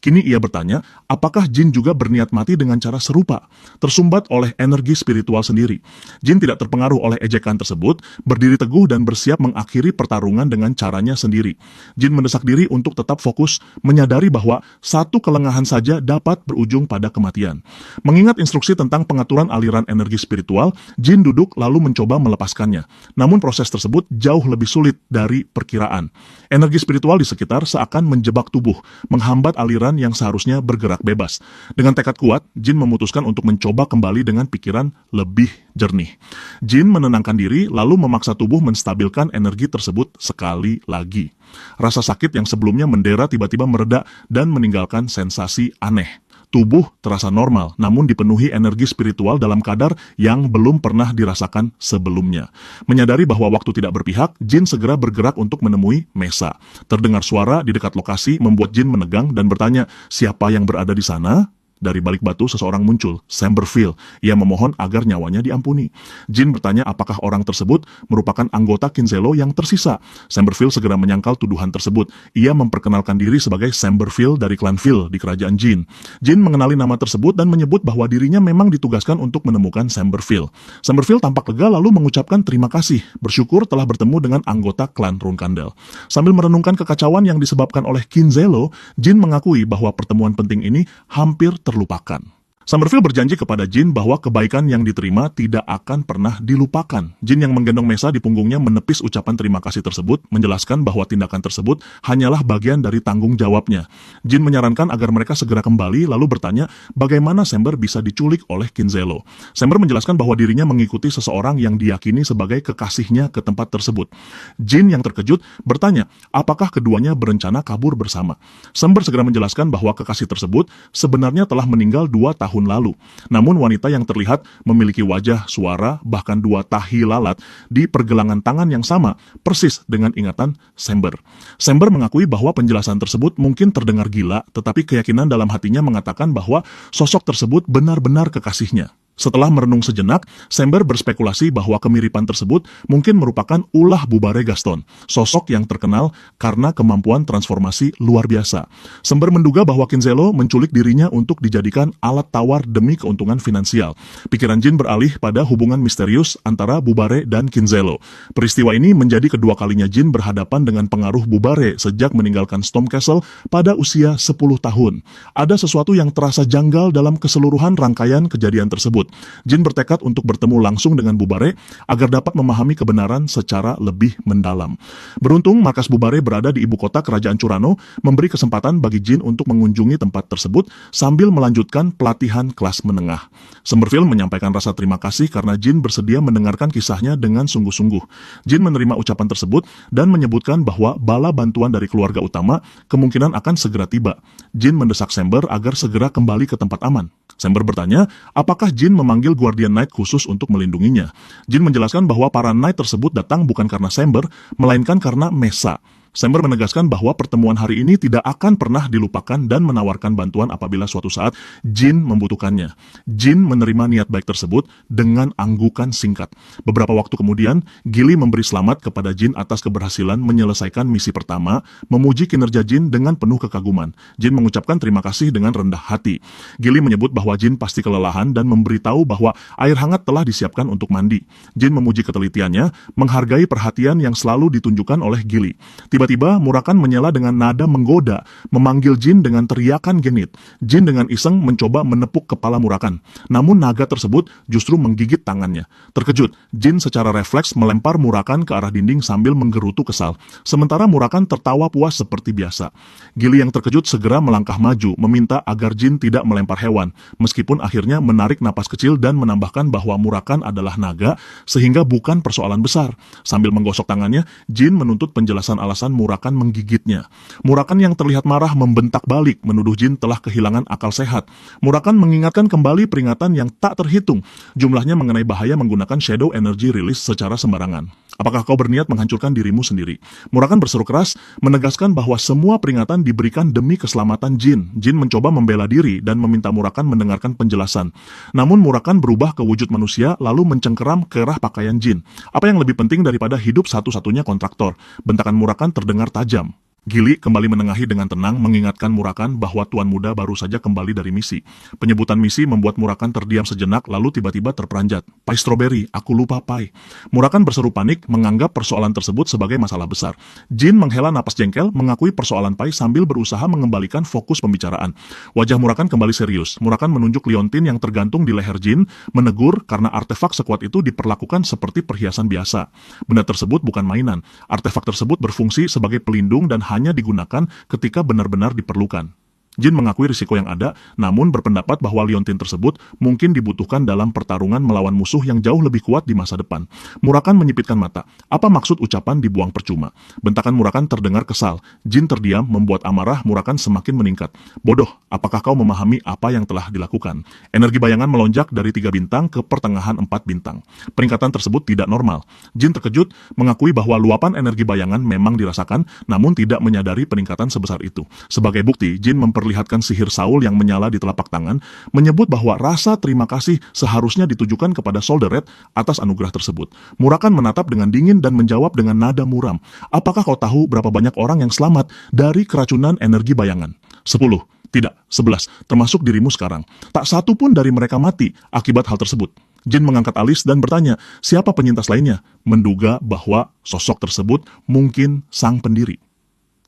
Kini ia bertanya, apakah Jin juga berniat mati dengan cara serupa, tersumbat oleh energi spiritual sendiri. Jin tidak terpengaruh oleh ejekan tersebut, berdiri teguh dan bersiap mengakhiri pertarungan dengan caranya sendiri. Jin mendesak diri untuk tetap fokus, menyadari bahwa satu kelengahan saja dapat berujung pada kematian. Mengingat instruksi tentang pengaturan aliran energi spiritual, Jin duduk lalu mencoba melepaskannya. Namun proses tersebut jauh lebih sulit dari perkiraan. Energi spiritual di sekitar seakan menjebak tubuh, menghambat aliran yang seharusnya bergerak bebas. Dengan tekad kuat, Jin memutuskan untuk mencoba kembali dengan pikiran lebih jernih. Jin menenangkan diri, lalu memaksa tubuh menstabilkan energi tersebut sekali lagi. Rasa sakit yang sebelumnya mendera tiba-tiba mereda dan meninggalkan sensasi aneh. Tubuh terasa normal, namun dipenuhi energi spiritual dalam kadar yang belum pernah dirasakan sebelumnya. Menyadari bahwa waktu tidak berpihak, Jin segera bergerak untuk menemui Mesa. Terdengar suara di dekat lokasi membuat Jin menegang dan bertanya, siapa yang berada di sana? Dari balik batu seseorang muncul, Samberfield. Ia memohon agar nyawanya diampuni. Jin bertanya apakah orang tersebut merupakan anggota Kinzelo yang tersisa. Samberfield segera menyangkal tuduhan tersebut. Ia memperkenalkan diri sebagai Samberfield dari klan Phil di kerajaan Jin. Jin mengenali nama tersebut dan menyebut bahwa dirinya memang ditugaskan untuk menemukan Samberfield. Samberfield tampak lega lalu mengucapkan terima kasih, bersyukur telah bertemu dengan anggota klan Rune Kandel. Sambil merenungkan kekacauan yang disebabkan oleh Kinzelo, Jin mengakui bahwa pertemuan penting ini hampir terlupakan. Samberfield berjanji kepada Jin bahwa kebaikan yang diterima tidak akan pernah dilupakan. Jin yang menggendong Mesa di punggungnya menepis ucapan terima kasih tersebut, menjelaskan bahwa tindakan tersebut hanyalah bagian dari tanggung jawabnya. Jin menyarankan agar mereka segera kembali, lalu bertanya bagaimana Samber bisa diculik oleh Kinzelo. Samber menjelaskan bahwa dirinya mengikuti seseorang yang diyakini sebagai kekasihnya ke tempat tersebut. Jin yang terkejut bertanya apakah keduanya berencana kabur bersama. Samber segera menjelaskan bahwa kekasih tersebut sebenarnya telah meninggal 2 tahun lalu. Namun wanita yang terlihat memiliki wajah, suara, bahkan 2 tahi lalat di pergelangan tangan yang sama, persis dengan ingatan Samber. Samber mengakui bahwa penjelasan tersebut mungkin terdengar gila, tetapi keyakinan dalam hatinya mengatakan bahwa sosok tersebut benar-benar kekasihnya. Setelah merenung sejenak, Samber berspekulasi bahwa kemiripan tersebut mungkin merupakan ulah Bubare Gaston, sosok yang terkenal karena kemampuan transformasi luar biasa. Samber menduga bahwa Kinzelo menculik dirinya untuk dijadikan alat tawar demi keuntungan finansial. Pikiran Jin beralih pada hubungan misterius antara Bubare dan Kinzelo. Peristiwa ini menjadi kedua kalinya Jin berhadapan dengan pengaruh Bubare sejak meninggalkan Storm Castle pada usia 10 tahun. Ada sesuatu yang terasa janggal dalam keseluruhan rangkaian kejadian tersebut. tersebut. Jin bertekad untuk bertemu langsung dengan Bubare agar dapat memahami kebenaran secara lebih mendalam. Beruntung, markas Bubare berada di ibu kota kerajaan Curano, memberi kesempatan bagi Jin untuk mengunjungi tempat tersebut sambil melanjutkan pelatihan kelas menengah. Sumber film menyampaikan rasa terima kasih karena Jin bersedia mendengarkan kisahnya dengan sungguh-sungguh. Jin menerima ucapan tersebut dan menyebutkan bahwa bala bantuan dari keluarga utama kemungkinan akan segera tiba. Jin mendesak Sember agar segera kembali ke tempat aman. Sember bertanya, apakah Jin memanggil Guardian Knight khusus untuk melindunginya. Jin menjelaskan bahwa para Knight tersebut datang bukan karena Sember, melainkan karena Mesa. Sember menegaskan bahwa pertemuan hari ini tidak akan pernah dilupakan dan menawarkan bantuan apabila suatu saat Jin membutuhkannya. Jin menerima niat baik tersebut dengan anggukan singkat. Beberapa waktu kemudian, Gili memberi selamat kepada Jin atas keberhasilan menyelesaikan misi pertama, memuji kinerja Jin dengan penuh kekaguman. Jin mengucapkan terima kasih dengan rendah hati. Gili menyebut bahwa Jin pasti kelelahan dan memberitahu bahwa air hangat telah disiapkan untuk mandi. Jin memuji ketelitiannya, menghargai perhatian yang selalu ditunjukkan oleh Gili. Tiba-tiba, Murakan menyela dengan nada menggoda, memanggil Jin dengan teriakan genit. Jin dengan iseng mencoba menepuk kepala Murakan. Namun naga tersebut justru menggigit tangannya. Terkejut, Jin secara refleks melempar Murakan ke arah dinding sambil menggerutu kesal. Sementara Murakan tertawa puas seperti biasa. Gili yang terkejut segera melangkah maju, meminta agar Jin tidak melempar hewan, meskipun akhirnya menarik napas kecil dan menambahkan bahwa Murakan adalah naga, sehingga bukan persoalan besar. Sambil menggosok tangannya, Jin menuntut penjelasan alasan Murakan menggigitnya. Murakan yang terlihat marah membentak balik, menuduh Jin telah kehilangan akal sehat. Murakan mengingatkan kembali peringatan yang tak terhitung, jumlahnya mengenai bahaya menggunakan Shadow Energy Release secara sembarangan. Apakah kau berniat menghancurkan dirimu sendiri? Murakan berseru keras, menegaskan bahwa semua peringatan diberikan demi keselamatan Jin. Jin mencoba membela diri dan meminta Murakan mendengarkan penjelasan. Namun Murakan berubah ke wujud manusia lalu mencengkeram kerah pakaian Jin. Apa yang lebih penting daripada hidup satu-satunya kontraktor? Bentakan Murakan terdengar tajam. Gili kembali menengahi dengan tenang, mengingatkan Murakan bahwa Tuan Muda baru saja kembali dari misi. Penyebutan misi membuat Murakan terdiam sejenak, lalu tiba-tiba terperanjat. Pai stroberi, aku lupa pai. Murakan berseru panik, menganggap persoalan tersebut sebagai masalah besar. Jin menghela napas jengkel, mengakui persoalan pai sambil berusaha mengembalikan fokus pembicaraan. Wajah Murakan kembali serius. Murakan menunjuk liontin yang tergantung di leher Jin, menegur karena artefak sekuat itu diperlakukan seperti perhiasan biasa. Benda tersebut bukan mainan. Artefak tersebut berfungsi sebagai pelindung dan hanya digunakan ketika benar-benar diperlukan. Jin mengakui risiko yang ada, namun berpendapat bahwa liontin tersebut mungkin dibutuhkan dalam pertarungan melawan musuh yang jauh lebih kuat di masa depan. Murakan menyipitkan mata. Apa maksud ucapan dibuang percuma? Bentakan Murakan terdengar kesal. Jin terdiam, membuat amarah Murakan semakin meningkat. Bodoh, apakah kau memahami apa yang telah dilakukan? Energi bayangan melonjak dari 3 bintang ke pertengahan 4 bintang. Peningkatan tersebut tidak normal. Jin terkejut, mengakui bahwa luapan energi bayangan memang dirasakan, namun tidak menyadari peningkatan sebesar itu. Sebagai bukti, Jin memperlihatkan sihir Saul yang menyala di telapak tangan, menyebut bahwa rasa terima kasih seharusnya ditujukan kepada Solder Red atas anugerah tersebut. Murakan menatap dengan dingin dan menjawab dengan nada muram. Apakah kau tahu berapa banyak orang yang selamat dari keracunan energi bayangan? 10. Tidak, 11. Termasuk dirimu sekarang. Tak satu pun dari mereka mati akibat hal tersebut. Jin mengangkat alis dan bertanya, siapa penyintas lainnya? Menduga bahwa sosok tersebut mungkin sang pendiri.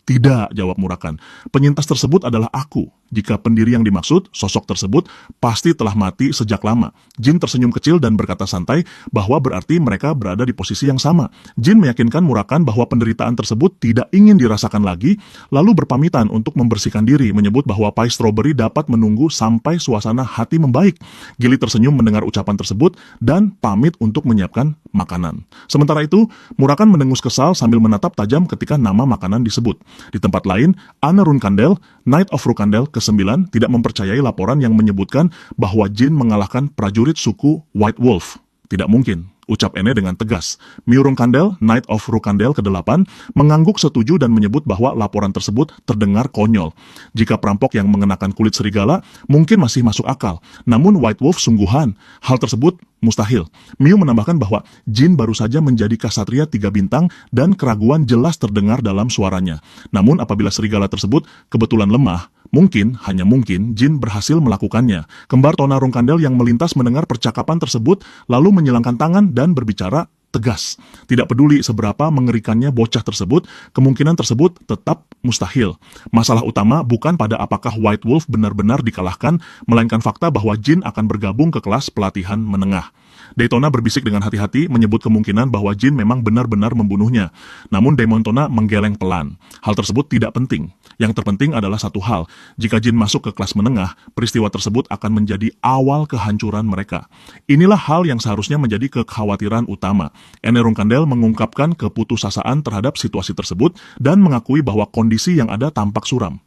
Tidak, jawab Murakan. Penyintas tersebut adalah aku. Jika pendiri yang dimaksud, sosok tersebut pasti telah mati sejak lama. Jin tersenyum kecil dan berkata santai bahwa berarti mereka berada di posisi yang sama. Jin meyakinkan Murakan bahwa penderitaan tersebut tidak ingin dirasakan lagi, lalu berpamitan untuk membersihkan diri, menyebut bahwa pai stroberi dapat menunggu sampai suasana hati membaik. Gili tersenyum mendengar ucapan tersebut dan pamit untuk menyiapkan makanan. Sementara itu, Murakan mendengus kesal sambil menatap tajam ketika nama makanan disebut. Di tempat lain, Anne Runkandel, Knight of Runkandel ke-9 tidak mempercayai laporan yang menyebutkan bahwa Jin mengalahkan prajurit suku White Wolf. Tidak mungkin, ucap Ene dengan tegas. Miu Runkandel, Knight of Runkandel ke-8, mengangguk setuju dan menyebut bahwa laporan tersebut terdengar konyol. Jika perampok yang mengenakan kulit serigala mungkin masih masuk akal, namun White Wolf sungguhan. Hal tersebut mustahil. Miu menambahkan bahwa Jin baru saja menjadi kasatria 3 bintang dan keraguan jelas terdengar dalam suaranya. Namun apabila serigala tersebut kebetulan lemah, mungkin, hanya mungkin, Jin berhasil melakukannya. Kembar Tona Runkandel yang melintas mendengar percakapan tersebut, lalu menyilangkan tangan dan berbicara tegas. Tidak peduli seberapa mengerikannya bocah tersebut, kemungkinan tersebut tetap mustahil. Masalah utama bukan pada apakah White Wolf benar-benar dikalahkan, melainkan fakta bahwa Jin akan bergabung ke kelas pelatihan menengah. Daytona berbisik dengan hati-hati menyebut kemungkinan bahwa Jin memang benar-benar membunuhnya. Namun Demontona menggeleng pelan. Hal tersebut tidak penting. Yang terpenting adalah satu hal. Jika Jin masuk ke kelas menengah, peristiwa tersebut akan menjadi awal kehancuran mereka. Inilah hal yang seharusnya menjadi kekhawatiran utama. Ene Rungkandel mengungkapkan keputusasaan terhadap situasi tersebut dan mengakui bahwa kondisi yang ada tampak suram.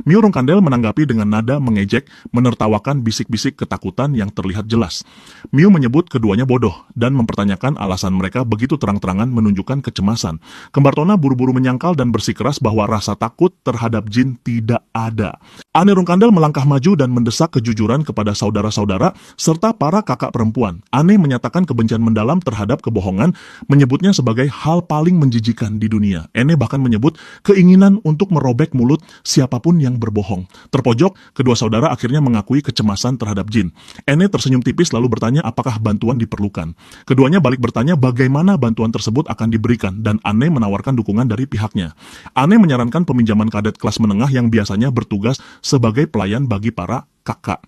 Mio Rungkandel menanggapi dengan nada mengejek, menertawakan bisik-bisik ketakutan yang terlihat jelas. Mio menyebut keduanya bodoh dan mempertanyakan alasan mereka begitu terang-terangan menunjukkan kecemasan. Kembar Tona buru-buru menyangkal dan bersikeras bahwa rasa takut terhadap Jin tidak ada. Ane Rungkandel melangkah maju dan mendesak kejujuran kepada saudara-saudara serta para kakak perempuan. Ane menyatakan kebencian mendalam terhadap kebohongan, menyebutnya sebagai hal paling menjijikan di dunia. Ene bahkan menyebut keinginan untuk merobek mulut siapapun yang berbohong. Terpojok, kedua saudara akhirnya mengakui kecemasan terhadap Jin. Ene tersenyum tipis lalu bertanya apakah bantuan diperlukan. Keduanya balik bertanya bagaimana bantuan tersebut akan diberikan dan Ane menawarkan dukungan dari pihaknya. Ane menyarankan peminjaman kadet kelas menengah yang biasanya bertugas sebagai pelayan bagi para kakak.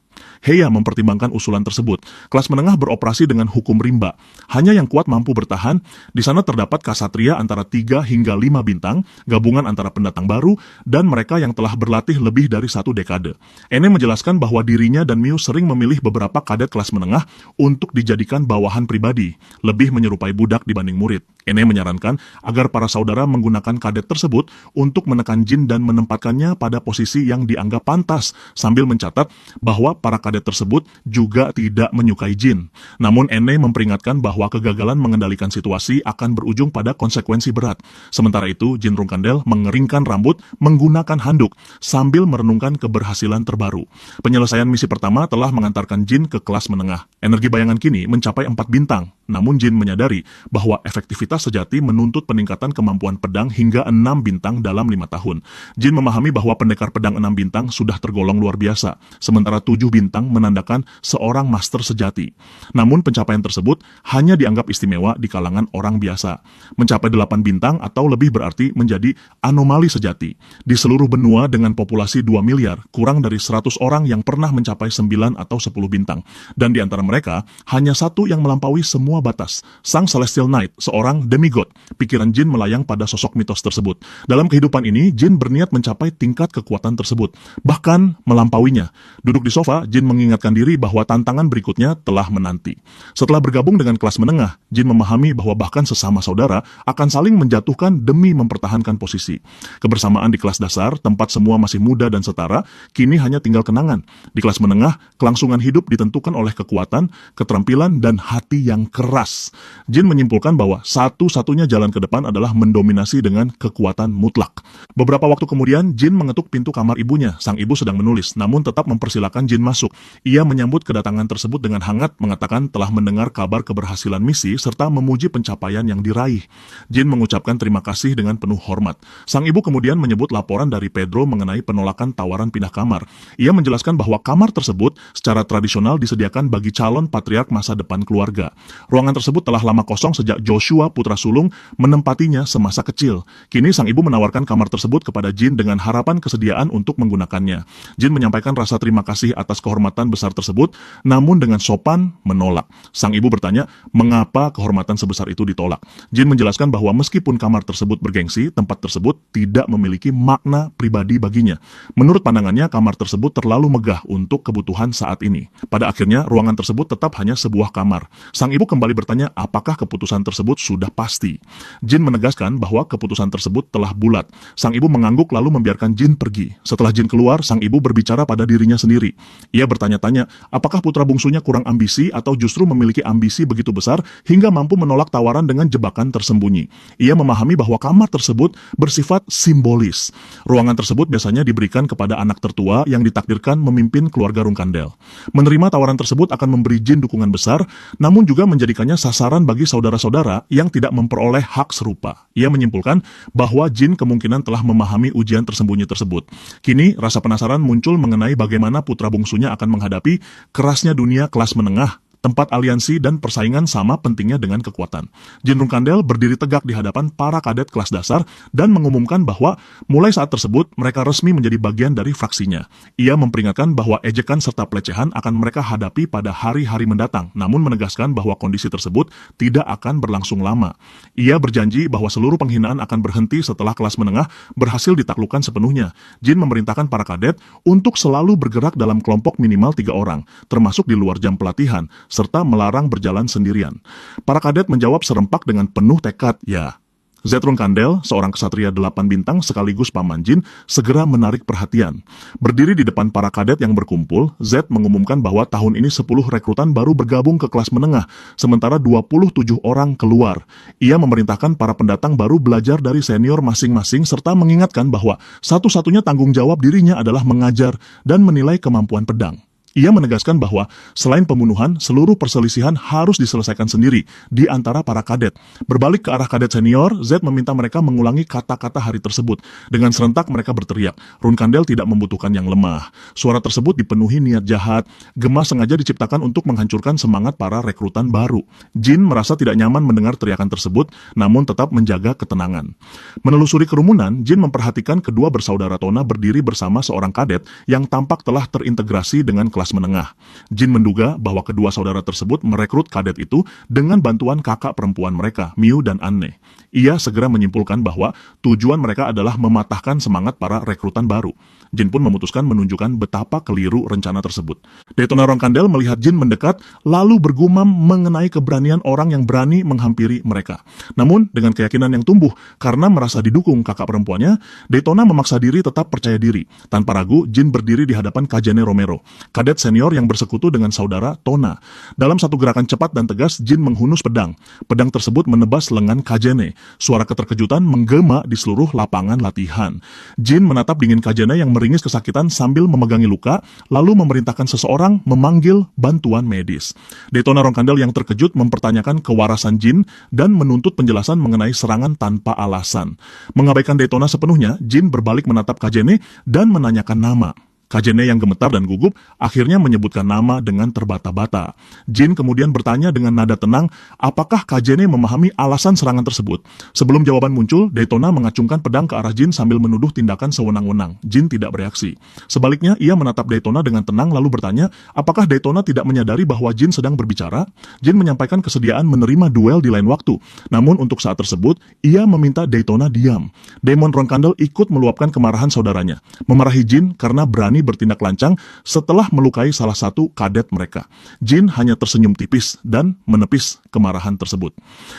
Heya mempertimbangkan usulan tersebut. Kelas menengah beroperasi dengan hukum rimba. Hanya yang kuat mampu bertahan. Di sana terdapat kasatria antara 3 hingga 5 bintang, gabungan antara pendatang baru, dan mereka yang telah berlatih lebih dari 1 dekade. Ene menjelaskan bahwa dirinya dan Miu sering memilih beberapa kadet kelas menengah untuk dijadikan bawahan pribadi, lebih menyerupai budak dibanding murid. Ene menyarankan agar para saudara menggunakan kadet tersebut untuk menekan Jin dan menempatkannya pada posisi yang dianggap pantas, sambil mencatat bahwa para kadet tersebut juga tidak menyukai Jin. Namun Ene memperingatkan bahwa kegagalan mengendalikan situasi akan berujung pada konsekuensi berat. Sementara itu, Jin Rungkandel mengeringkan rambut menggunakan handuk sambil merenungkan keberhasilan terbaru. Penyelesaian misi pertama telah mengantarkan Jin ke kelas menengah. Energi bayangan kini mencapai 4 bintang. Namun Jin menyadari bahwa efektivitas sejati menuntut peningkatan kemampuan pedang hingga 6 bintang dalam 5 tahun. Jin memahami bahwa pendekar pedang 6 bintang sudah tergolong luar biasa, sementara 7 bintang menandakan seorang master sejati. Namun pencapaian tersebut hanya dianggap istimewa di kalangan orang biasa. Mencapai 8 bintang atau lebih berarti menjadi anomali sejati. Di seluruh benua dengan populasi 2 miliar, kurang dari 100 orang yang pernah mencapai 9 atau 10 bintang. Dan di antara mereka, hanya satu yang melampaui semua batas, sang Celestial Knight, seorang demigod. Pikiran Jin melayang pada sosok mitos tersebut. Dalam kehidupan ini, Jin berniat mencapai tingkat kekuatan tersebut, bahkan melampauinya. Duduk di sofa, Jin mengingatkan diri bahwa tantangan berikutnya telah menanti. Setelah bergabung dengan kelas menengah, Jin memahami bahwa bahkan sesama saudara akan saling menjatuhkan demi mempertahankan posisi. Kebersamaan di kelas dasar, tempat semua masih muda dan setara, kini hanya tinggal kenangan. Di kelas menengah, kelangsungan hidup ditentukan oleh kekuatan, keterampilan, dan hati yang keras. Jin menyimpulkan bahwa satu-satunya jalan ke depan adalah mendominasi dengan kekuatan mutlak. Beberapa waktu kemudian, Jin mengetuk pintu kamar ibunya. Sang ibu sedang menulis, namun tetap mempersilahkan Jin masuk. Ia menyambut kedatangan tersebut dengan hangat, mengatakan telah mendengar kabar keberhasilan misi serta memuji pencapaian yang diraih. Jin mengucapkan terima kasih dengan penuh hormat. Sang ibu kemudian menyebut laporan dari Pedro mengenai penolakan tawaran pindah kamar. Ia menjelaskan bahwa kamar tersebut secara tradisional disediakan bagi calon patriark masa depan keluarga. Ruangan tersebut telah lama kosong sejak Joshua putra sulung menempatinya semasa kecil. Kini sang ibu menawarkan kamar tersebut kepada Jin dengan harapan kesediaan untuk menggunakannya. Jin menyampaikan rasa terima kasih atas kehormatan besar tersebut, namun dengan sopan menolak. Sang ibu bertanya, mengapa kehormatan sebesar itu ditolak? Jin menjelaskan bahwa meskipun kamar tersebut bergengsi, tempat tersebut tidak memiliki makna pribadi baginya. Menurut pandangannya, kamar tersebut terlalu megah untuk kebutuhan saat ini. Pada akhirnya, ruangan tersebut tetap hanya sebuah kamar. Sang ibu kembali bertanya apakah keputusan tersebut sudah pasti. Jin menegaskan bahwa keputusan tersebut telah bulat. Sang ibu mengangguk lalu membiarkan Jin pergi. Setelah Jin keluar, sang ibu berbicara pada dirinya sendiri. Ia bertanya-tanya, apakah putra bungsunya kurang ambisi atau justru memiliki ambisi begitu besar hingga mampu menolak tawaran dengan jebakan tersembunyi. Ia memahami bahwa kamar tersebut bersifat simbolis. Ruangan tersebut biasanya diberikan kepada anak tertua yang ditakdirkan memimpin keluarga Rungkandel. Menerima tawaran tersebut akan memberi Jin dukungan besar, namun juga menjadikannya sasaran bagi saudara-saudara yang tidak memperoleh hak serupa. Ia menyimpulkan bahwa Jin kemungkinan telah memahami ujian tersembunyi tersebut. Kini, rasa penasaran muncul mengenai bagaimana putra bungsunya akan menghadapi kerasnya dunia kelas menengah Tempat aliansi dan persaingan sama pentingnya dengan kekuatan. Jin Rungkandel berdiri tegak di hadapan para kadet kelas dasar dan mengumumkan bahwa mulai saat tersebut mereka resmi menjadi bagian dari fraksinya. Ia memperingatkan bahwa ejekan serta pelecehan akan mereka hadapi pada hari-hari mendatang, namun menegaskan bahwa kondisi tersebut tidak akan berlangsung lama. Ia berjanji bahwa seluruh penghinaan akan berhenti setelah kelas menengah berhasil ditaklukkan sepenuhnya. Jin memerintahkan para kadet untuk selalu bergerak dalam kelompok minimal 3 orang, termasuk di luar jam pelatihan, serta melarang berjalan sendirian. Para kadet menjawab serempak dengan penuh tekad, ya. Z Rungkandel, seorang kesatria 8 bintang sekaligus paman Jin, segera menarik perhatian. Berdiri di depan para kadet yang berkumpul, Z mengumumkan bahwa tahun ini 10 rekrutan baru bergabung ke kelas menengah, sementara 27 orang keluar. Ia memerintahkan para pendatang baru belajar dari senior masing-masing serta mengingatkan bahwa satu-satunya tanggung jawab dirinya adalah mengajar dan menilai kemampuan pedang. Ia menegaskan bahwa selain pembunuhan, seluruh perselisihan harus diselesaikan sendiri di antara para kadet. Berbalik ke arah kadet senior, Z meminta mereka mengulangi kata-kata hari tersebut. Dengan serentak mereka berteriak, Rungkandel tidak membutuhkan yang lemah. Suara tersebut dipenuhi niat jahat. Gema sengaja diciptakan untuk menghancurkan semangat para rekrutan baru. Jin merasa tidak nyaman mendengar teriakan tersebut, namun tetap menjaga ketenangan. Menelusuri kerumunan, Jin memperhatikan kedua bersaudara Tona berdiri bersama seorang kadet yang tampak telah terintegrasi dengan kelas menengah. Jin menduga bahwa kedua saudara tersebut merekrut kadet itu dengan bantuan kakak perempuan mereka, Miu dan Anne. Ia segera menyimpulkan bahwa tujuan mereka adalah mematahkan semangat para rekrutan baru. Jin pun memutuskan menunjukkan betapa keliru rencana tersebut. Daytona Rungkandel melihat Jin mendekat, lalu bergumam mengenai keberanian orang yang berani menghampiri mereka. Namun, dengan keyakinan yang tumbuh karena merasa didukung kakak perempuannya, Daytona memaksa diri tetap percaya diri. Tanpa ragu, Jin berdiri di hadapan Kajene Romero, kadet senior yang bersekutu dengan saudara Tona. Dalam satu gerakan cepat dan tegas, Jin menghunus pedang. Pedang tersebut menebas lengan Kajene. Suara keterkejutan menggema di seluruh lapangan latihan. Jin menatap dingin Kajene yang meringis kesakitan sambil memegangi luka, lalu memerintahkan seseorang memanggil bantuan medis. Daytona Rungkandel yang terkejut mempertanyakan kewarasan Jin dan menuntut penjelasan mengenai serangan tanpa alasan. Mengabaikan Daytona sepenuhnya, Jin berbalik menatap Kajene dan menanyakan nama. Kajene yang gemetar dan gugup akhirnya menyebutkan nama dengan terbata-bata. Jin kemudian bertanya dengan nada tenang, apakah Kajene memahami alasan serangan tersebut? Sebelum jawaban muncul, Daytona mengacungkan pedang ke arah Jin sambil menuduh tindakan sewenang-wenang. Jin tidak bereaksi. Sebaliknya, ia menatap Daytona dengan tenang lalu bertanya, apakah Daytona tidak menyadari bahwa Jin sedang berbicara? Jin menyampaikan kesediaan menerima duel di lain waktu. Namun untuk saat tersebut, ia meminta Daytona diam. Damon Rungkandel ikut meluapkan kemarahan saudaranya, memarahi Jin karena berani bertindak lancang setelah melukai salah satu kadet mereka. Jin hanya tersenyum tipis dan menepis kemarahan tersebut.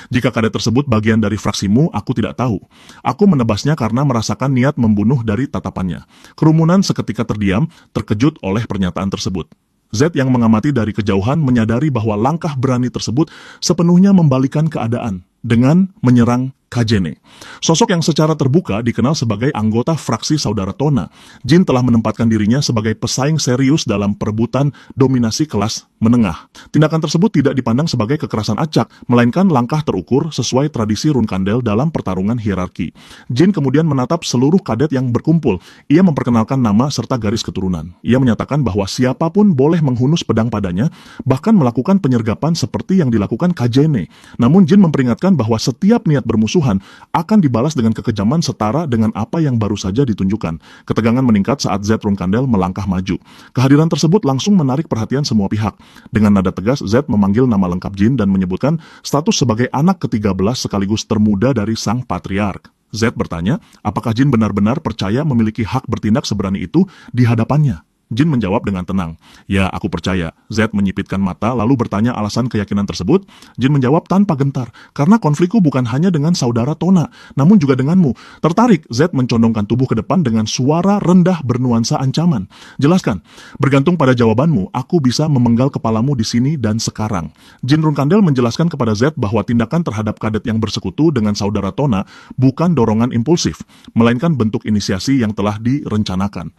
Jika kadet tersebut bagian dari fraksimu, aku tidak tahu. Aku menebasnya karena merasakan niat membunuh dari tatapannya. Kerumunan seketika terdiam, terkejut oleh pernyataan tersebut. Z yang mengamati dari kejauhan menyadari bahwa langkah berani tersebut sepenuhnya membalikan keadaan dengan menyerang Kajene. Sosok yang secara terbuka dikenal sebagai anggota fraksi saudara Tona. Jin telah menempatkan dirinya sebagai pesaing serius dalam perebutan dominasi kelas menengah. Tindakan tersebut tidak dipandang sebagai kekerasan acak, melainkan langkah terukur sesuai tradisi Rungkandel dalam pertarungan hierarki. Jin kemudian menatap seluruh kadet yang berkumpul. Ia memperkenalkan nama serta garis keturunan. Ia menyatakan bahwa siapapun boleh menghunus pedang padanya, bahkan melakukan penyergapan seperti yang dilakukan Kajene. Namun Jin memperingatkan bahwa setiap niat bermusuhan akan dibalas dengan kekejaman setara dengan apa yang baru saja ditunjukkan. Ketegangan meningkat saat Z Rungkandel melangkah maju. Kehadiran tersebut langsung menarik perhatian semua pihak. Dengan nada tegas, Z memanggil nama lengkap Jin dan menyebutkan status sebagai anak ke-13 sekaligus termuda dari sang patriark. Z bertanya, apakah Jin benar-benar percaya memiliki hak bertindak seberani itu di hadapannya? Jin menjawab dengan tenang, ya aku percaya. Z menyipitkan mata lalu bertanya alasan keyakinan tersebut. Jin menjawab tanpa gentar, karena konflikku bukan hanya dengan saudara Tona, namun juga denganmu. Tertarik, Z mencondongkan tubuh ke depan dengan suara rendah bernuansa ancaman. Jelaskan, bergantung pada jawabanmu, aku bisa memenggal kepalamu di sini dan sekarang. Jin Rungkandel menjelaskan kepada Z bahwa tindakan terhadap kadet yang bersekutu dengan saudara Tona bukan dorongan impulsif, melainkan bentuk inisiasi yang telah direncanakan.